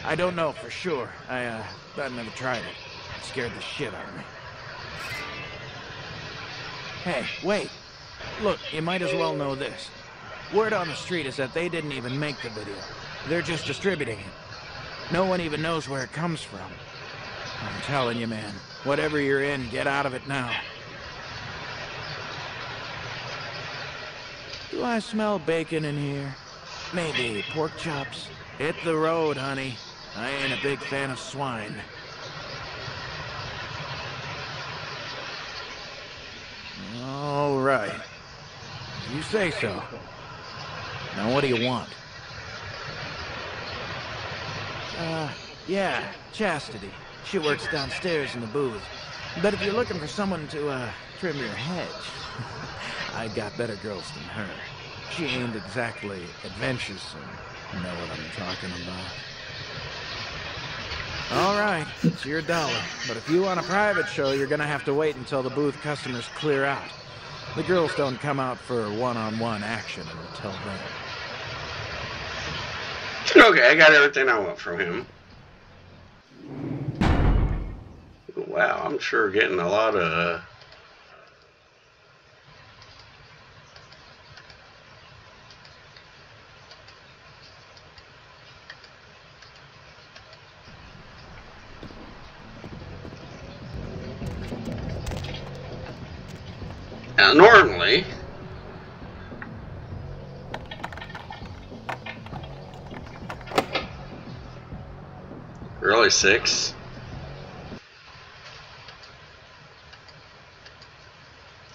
I don't know for sure. I've never tried it. It scared the shit out of me. Hey, wait. Look, you might as well know this. Word on the street is that they didn't even make the video. They're just distributing it. No one even knows where it comes from. I'm telling you, man. Whatever you're in, get out of it now. Do I smell bacon in here? Maybe pork chops? Hit the road, honey. I ain't a big fan of swine. All right. You say so. Now what do you want? Yeah, Chastity. She works downstairs in the booth. But if you're looking for someone to, trim your hedge, I got better girls than her. She ain't exactly adventuresome. You know what I'm talking about. All right, it's your dollar. But if you want a private show, you're gonna have to wait until the booth customers clear out. The girls don't come out for one-on-one action until then. Okay, I got everything I want from him. Wow, I'm sure getting a lot of... Now, normally... Really 6.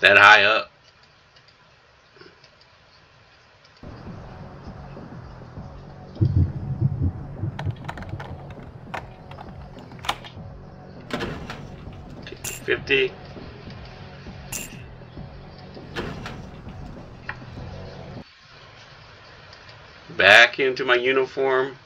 That high up. $50. Back into my uniform.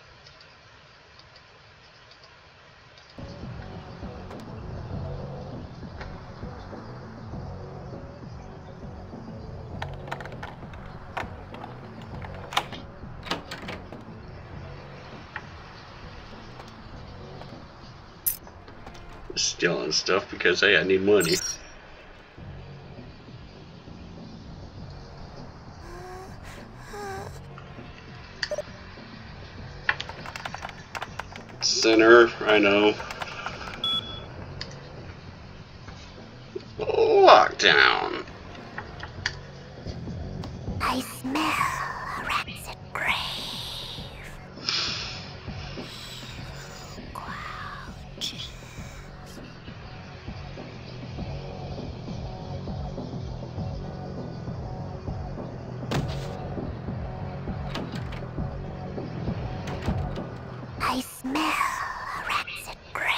Stealing stuff because, hey, I need money. Center, I know. Lockdown. I smell a rancid grave. I smell a rancid grave.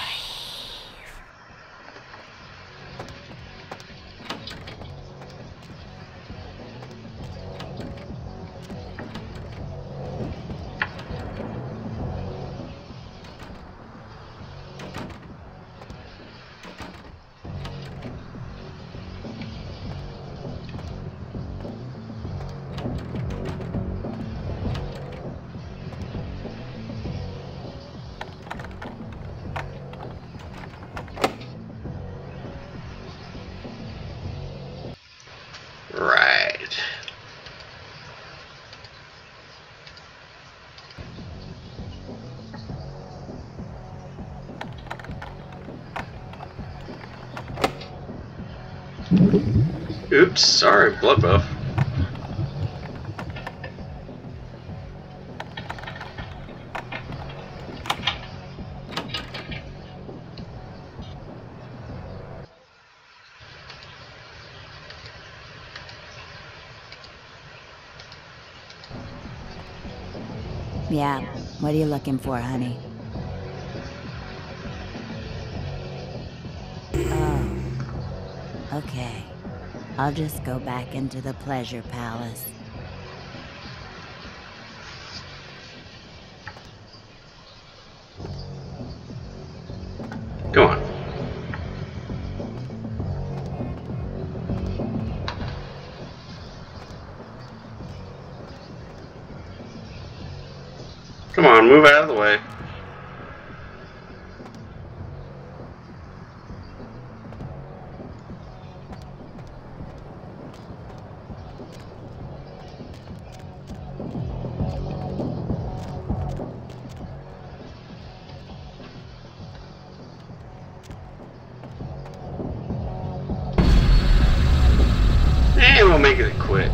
Right. Oops, sorry, blood buff. Yeah, what are you looking for, honey? Oh, okay. I'll just go back into the pleasure palace. Go on. Come on, move out of the way. And we'll make it quick.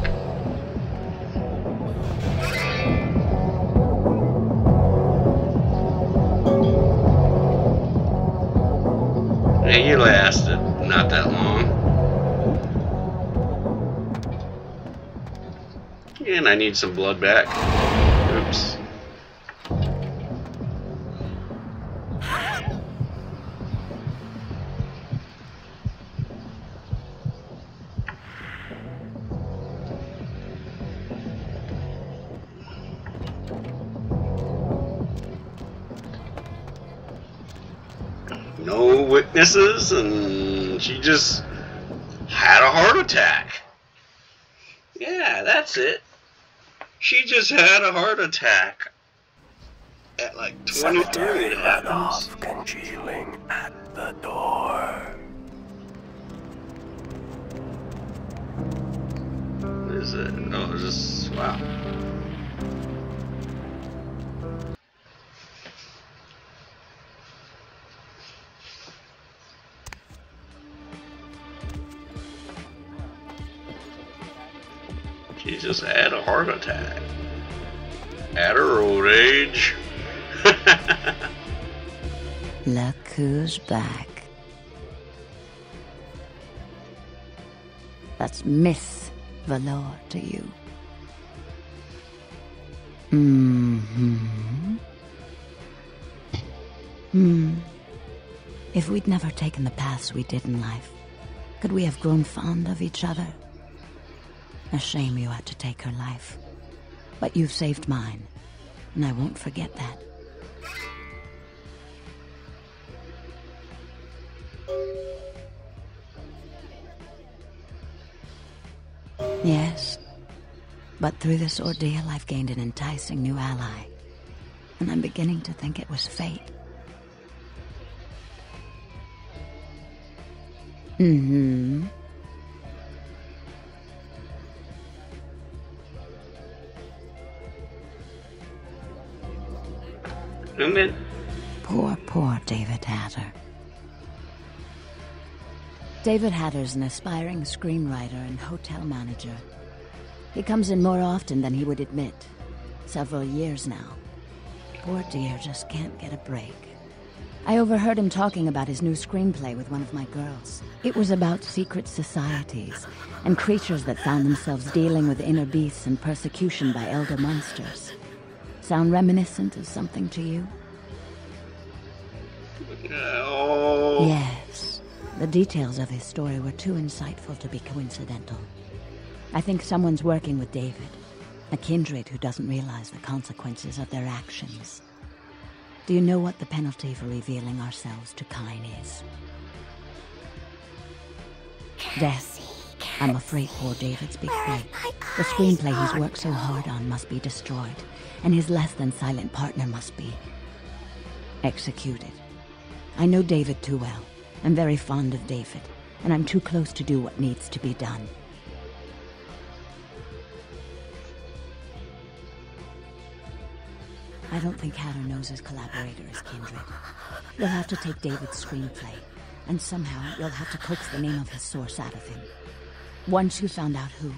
Hey, you lasted not that long. And I need some blood back. Oops. witnesses, and she just had a heart attack. Yeah, that's it. She just had a heart attack. At like 23 it happens. Congealing at the door. What is it? Oh, it's just, wow. She just had a heart attack. At her old age. Look who's back. That's Miss Valor to you. If we'd never taken the paths we did in life, could we have grown fond of each other? A shame you had to take her life. But you've saved mine, and I won't forget that. Yes, but through this ordeal I've gained an enticing new ally, and I'm beginning to think it was fate. Poor David Hatter. David Hatter's an aspiring screenwriter and hotel manager. He comes in more often than he would admit. Several years now. Poor dear just can't get a break. I overheard him talking about his new screenplay with one of my girls. It was about secret societies and creatures that found themselves dealing with inner beasts and persecution by elder monsters. Sound reminiscent of something to you? No. Yes. The details of his story were too insightful to be coincidental. I think someone's working with David, a kindred who doesn't realize the consequences of their actions. Do you know what the penalty for revealing ourselves to Kine is? Death. I'm afraid poor David's big break. The screenplay he's worked so hard on must be destroyed, and his less-than-silent partner must be executed. I know David too well. I'm very fond of David, and I'm too close to do what needs to be done. I don't think Hatter knows his collaborator is kindred. You'll have to take David's screenplay, and somehow you'll have to coax the name of his source out of him. Once you found out who,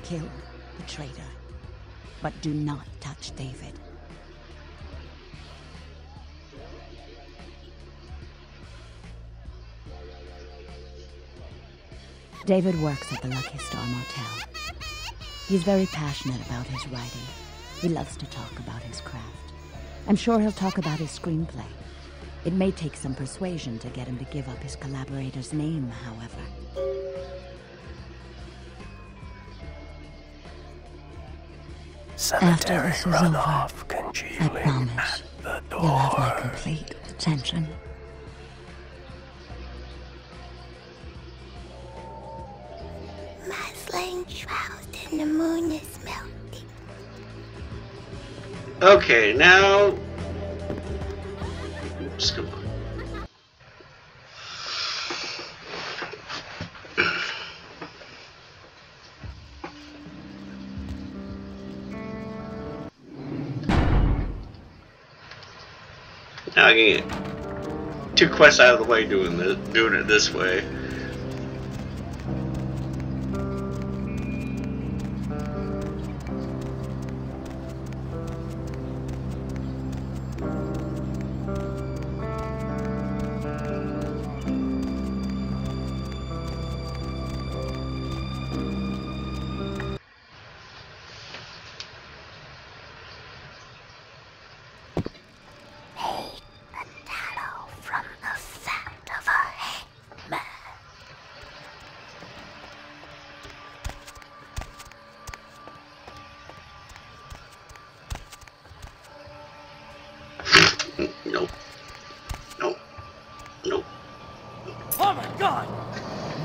kill the traitor. But do not touch David. David works at the Lucky Star Motel. He's very passionate about his writing. He loves to talk about his craft. I'm sure he'll talk about his screenplay. It may take some persuasion to get him to give up his collaborator's name, however. After this is over, I promise you'll have my complete attention. My flame shroud and the moon is melting. Okay, now... Oops, come on. Now I can get 2 quests out of the way doing it this way.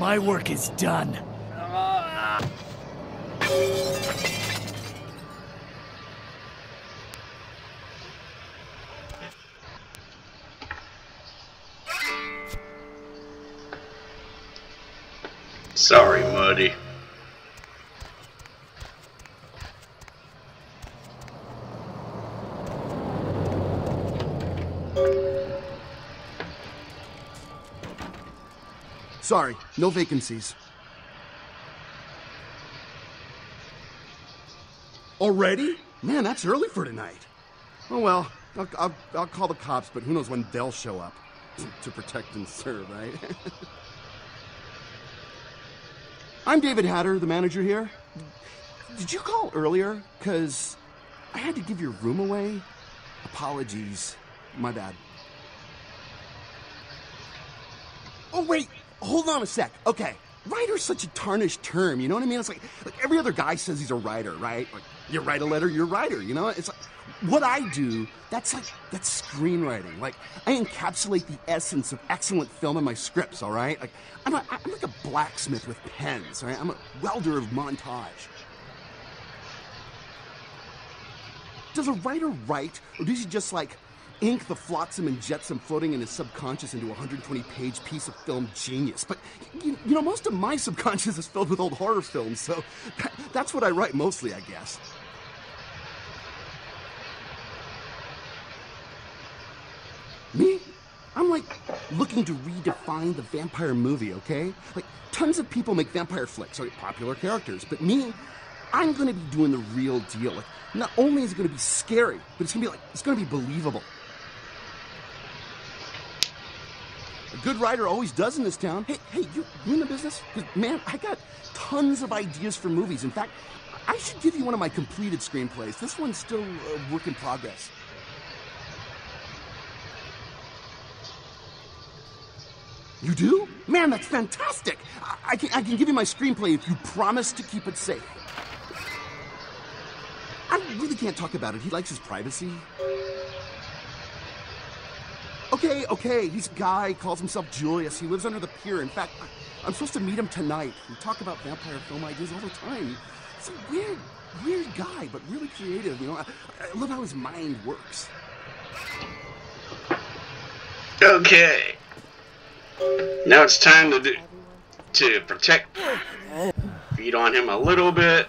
My work is done. Sorry, Muddy. Sorry, no vacancies. Already? Man, that's early for tonight. Oh well, I'll call the cops, but who knows when they'll show up. To protect and serve, right? I'm David Hatter, the manager here. Did you call earlier? 'Cause I had to give your room away. Apologies. My bad. Oh, wait. Hold on a sec. Okay. Writer's such a tarnished term, you know what I mean? It's like every other guy says he's a writer, right? Like, you write a letter, you're a writer, you know? It's like, what I do, that's screenwriting. Like, I encapsulate the essence of excellent film in my scripts, all right? Like, I'm like a blacksmith with pens, all right? I'm a welder of montage. Does a writer write, or does he just, like, ink the flotsam and jetsam floating in his subconscious into a 120-page piece of film genius? But, you know, most of my subconscious is filled with old horror films, so that's what I write mostly, I guess. Me? I'm, like, looking to redefine the vampire movie, okay? Like, tons of people make vampire flicks, or popular characters, but me, I'm gonna be doing the real deal. Like, not only is it gonna be scary, but it's gonna be believable. A good writer always does in this town. Hey, you in the business? 'Cause, man, I got tons of ideas for movies. In fact, I should give you one of my completed screenplays. This one's still a work in progress. You do? Man, that's fantastic! I can give you my screenplay if you promise to keep it safe. I really can't talk about it. He likes his privacy. Okay, he's a guy, calls himself Julius. He lives under the pier. In fact, I'm supposed to meet him tonight. We talk about vampire film ideas all the time. He's a weird guy, but really creative, you know? I love how his mind works. Okay. Now it's time to protect, feed on him a little bit.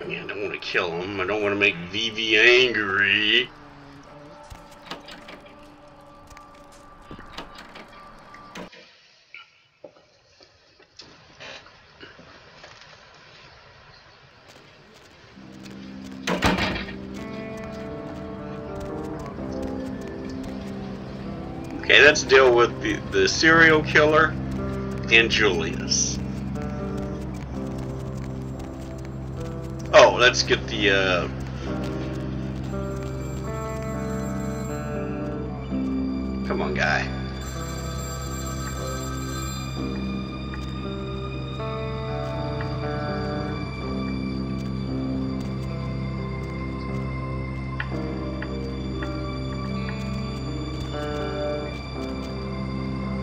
Yeah, I don't want to kill him. I don't want to make Vivi angry. Okay, let's deal with the serial killer and Julius. Oh, let's get the, come on, guy.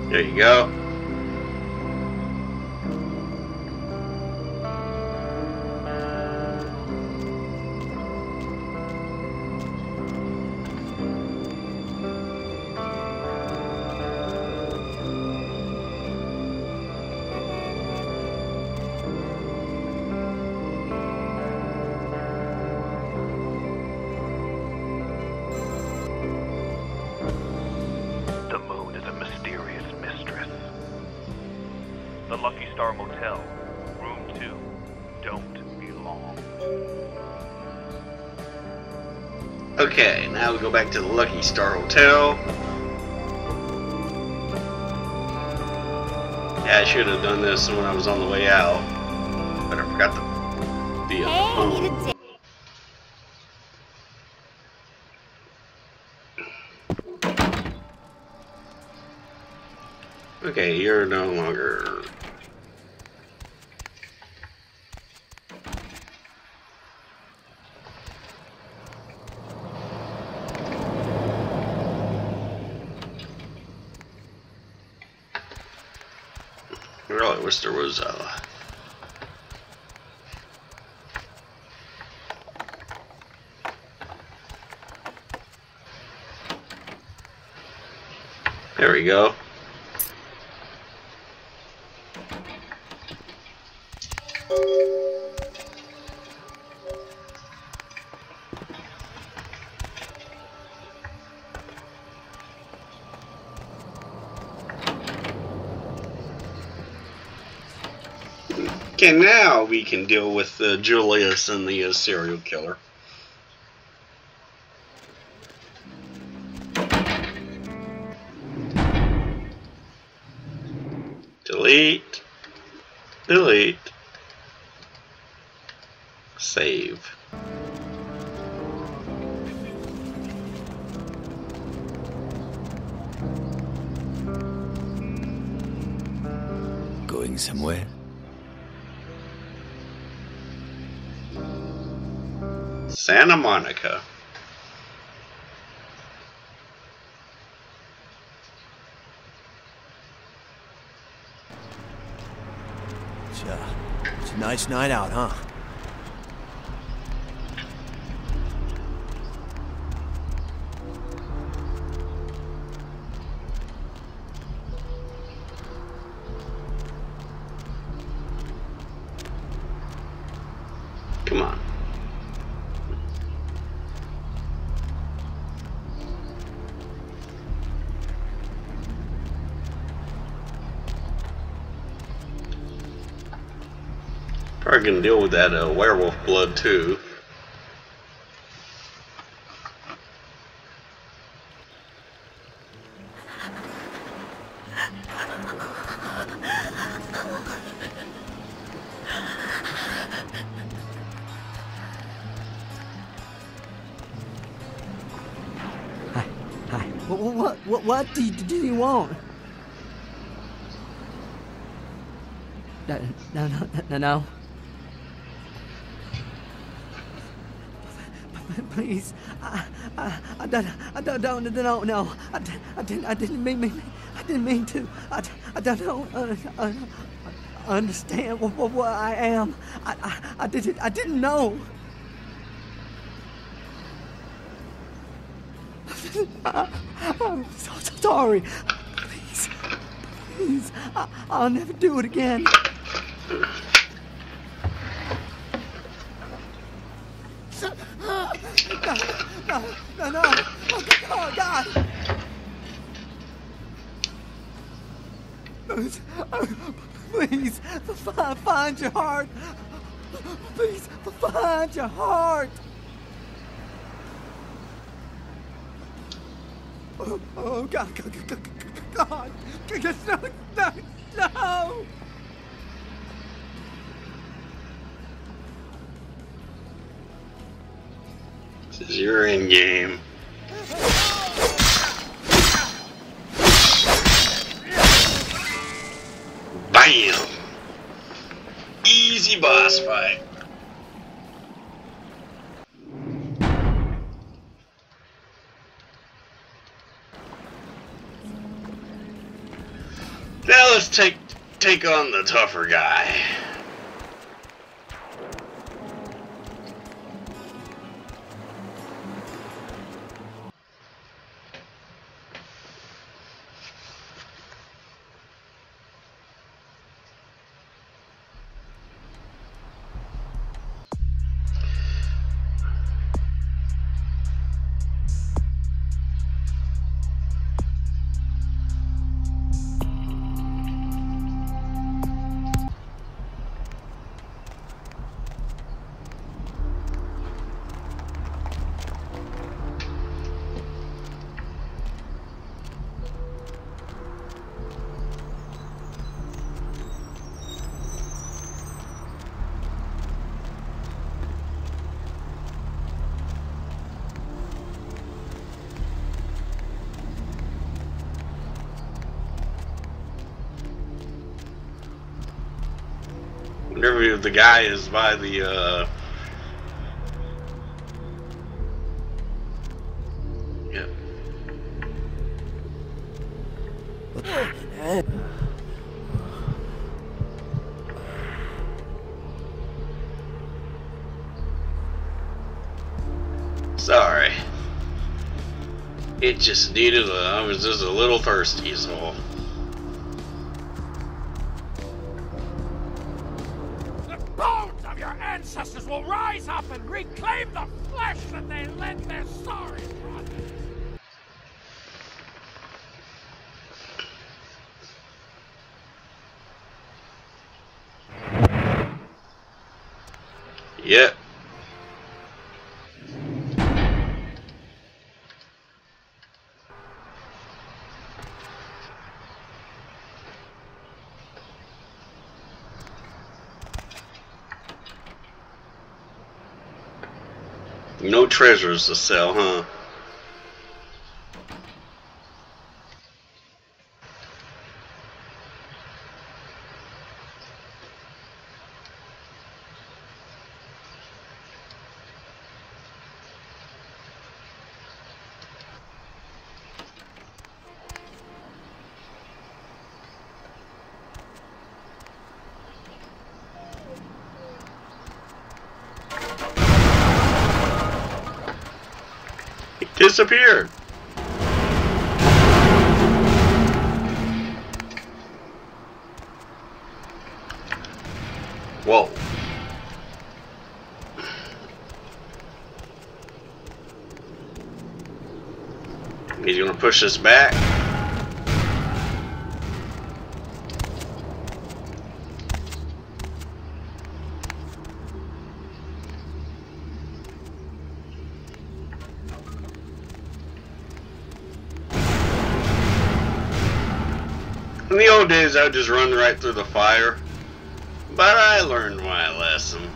There you go. The Lucky Star Motel, Room 2. Don't be long. Okay, now we go back to the Lucky Star Hotel. Yeah, I should have done this when I was on the way out, but I forgot to be a Okay, you're no longer... really wish there was there we go. Okay, now we can deal with Julius and the serial killer. Delete. Delete. Save. Going somewhere? Santa Monica. It's a nice night out, huh? Come on. Probably gonna deal with that werewolf blood too. Hi. What do you want? No. Please, I don't know. I didn't mean to. I don't understand what I am. I didn't know. I'm so sorry. Please, I'll never do it again. No. Oh, God. Please, find your heart. Please, find your heart. Oh, God. No. This is your end game. Bam! Easy boss fight. Now let's take on the tougher guy. Whenever the guy is by the Sorry. It just needed I was just a little thirsty is all. The bones of your ancestors will rise up and reclaim the flesh that they lent their sorry brothers. Yep. No treasures to sell, huh? Disappeared. Whoa. He's gonna push us back. In the old days, I would just run right through the fire, but I learned my lesson.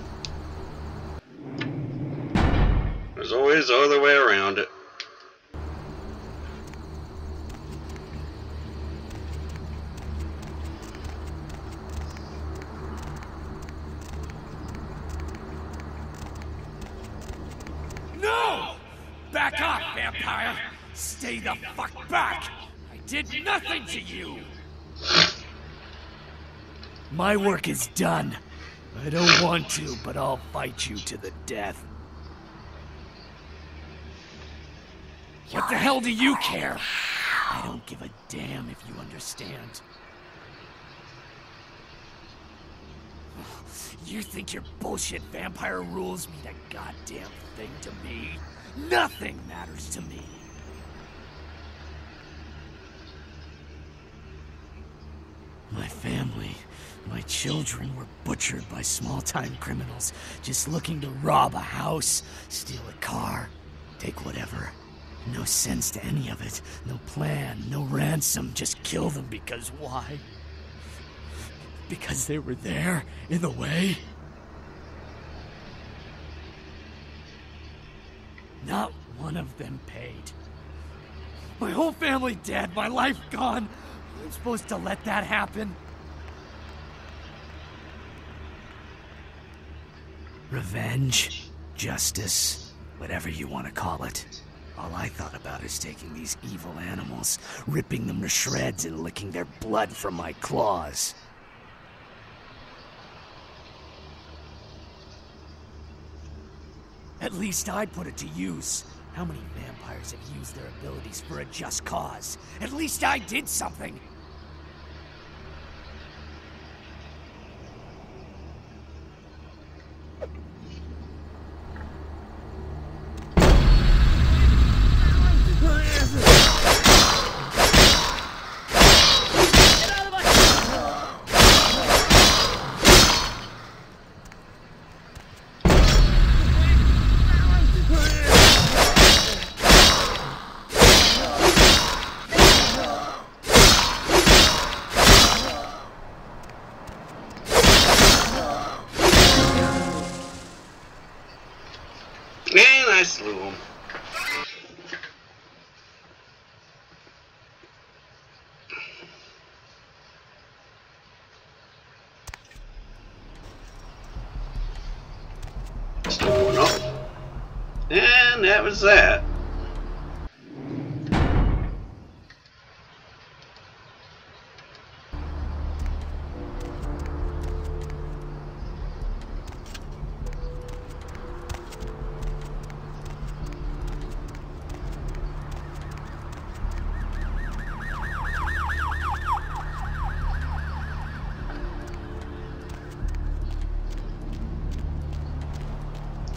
There's always the other way around it. No! Back off, vampire! Stay the fuck back! I did nothing to you! My work is done. I don't want to, but I'll fight you to the death. What the hell do you care? I don't give a damn if you understand. You think your bullshit vampire rules mean a goddamn thing to me? Nothing matters to me. My family, my children were butchered by small-time criminals just looking to rob a house, steal a car, take whatever. No sense to any of it. No plan, no ransom, just kill them because why? Because they were there, in the way? Not one of them paid. My whole family dead, my life gone. I'm supposed to let that happen? Revenge, justice, whatever you want to call it. All I thought about is taking these evil animals, ripping them to shreds and licking their blood from my claws. At least I'd put it to use. How many vampires have used their abilities for a just cause? At least I did something! And I slew him. Still going up. And that was that.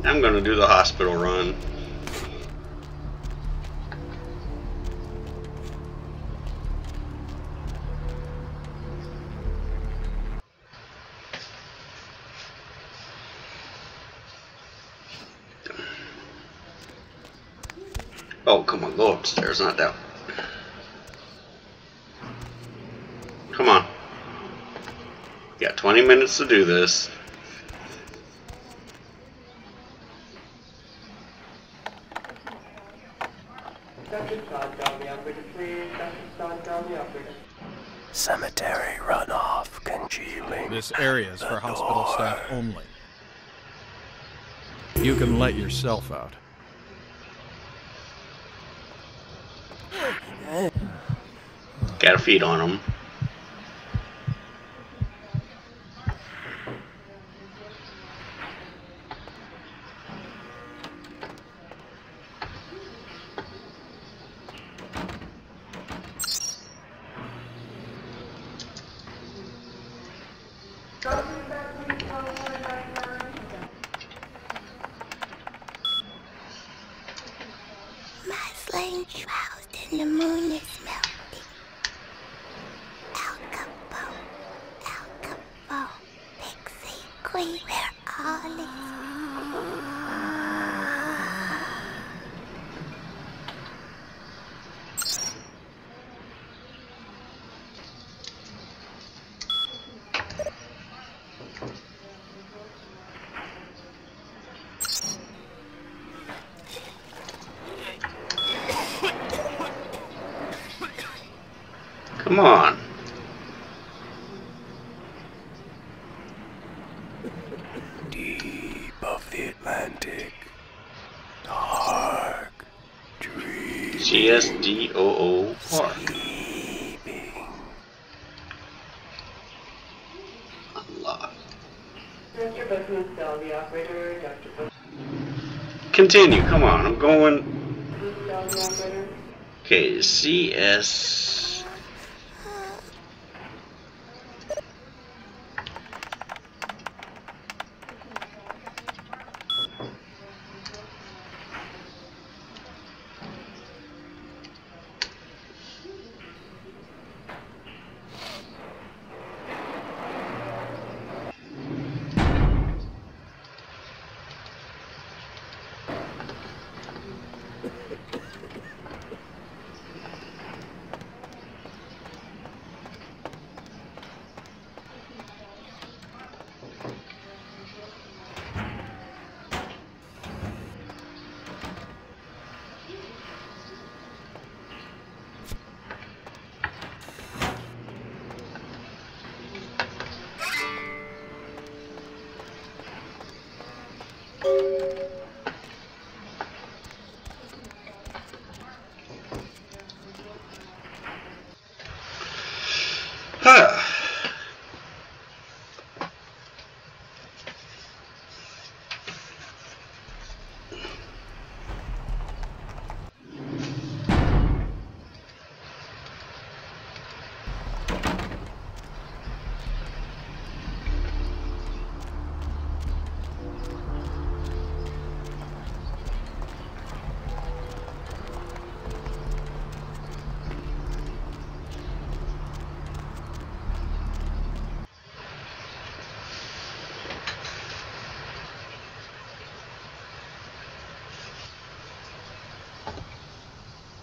I'm gonna do the hospital run. Oh, come on, go upstairs, not down. Come on. You got 20 minutes to do this. Cemetery runoff congealing. This area is for hospital staff only. You can let yourself out. Gotta feed on them. My flame shroud in the moon is melting. Al Capone, Pixie Queen, where all is. Come on. Deep of the Atlantic, dark dreams. CSDOOR. Unlock. Continue, come on, I'm going. Okay, CS.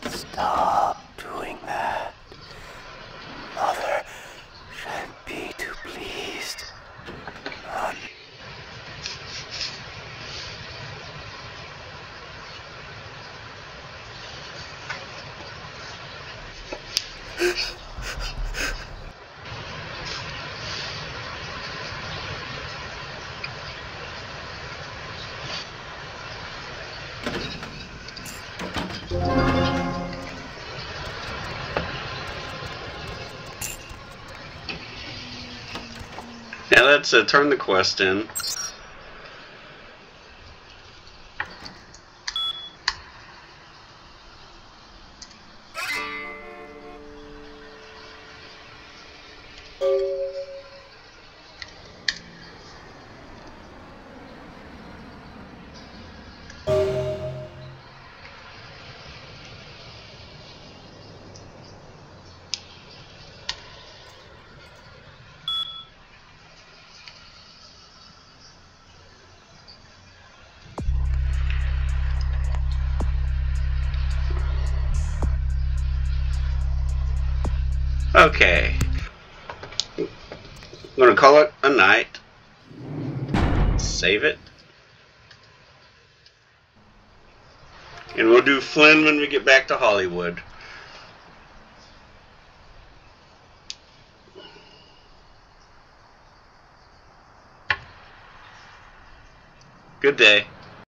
Stop doing that. Mother shan't be too pleased. Now let's turn the quest in. Okay. I'm gonna call it a night. Save it. And we'll do Flynn when we get back to Hollywood. Good day.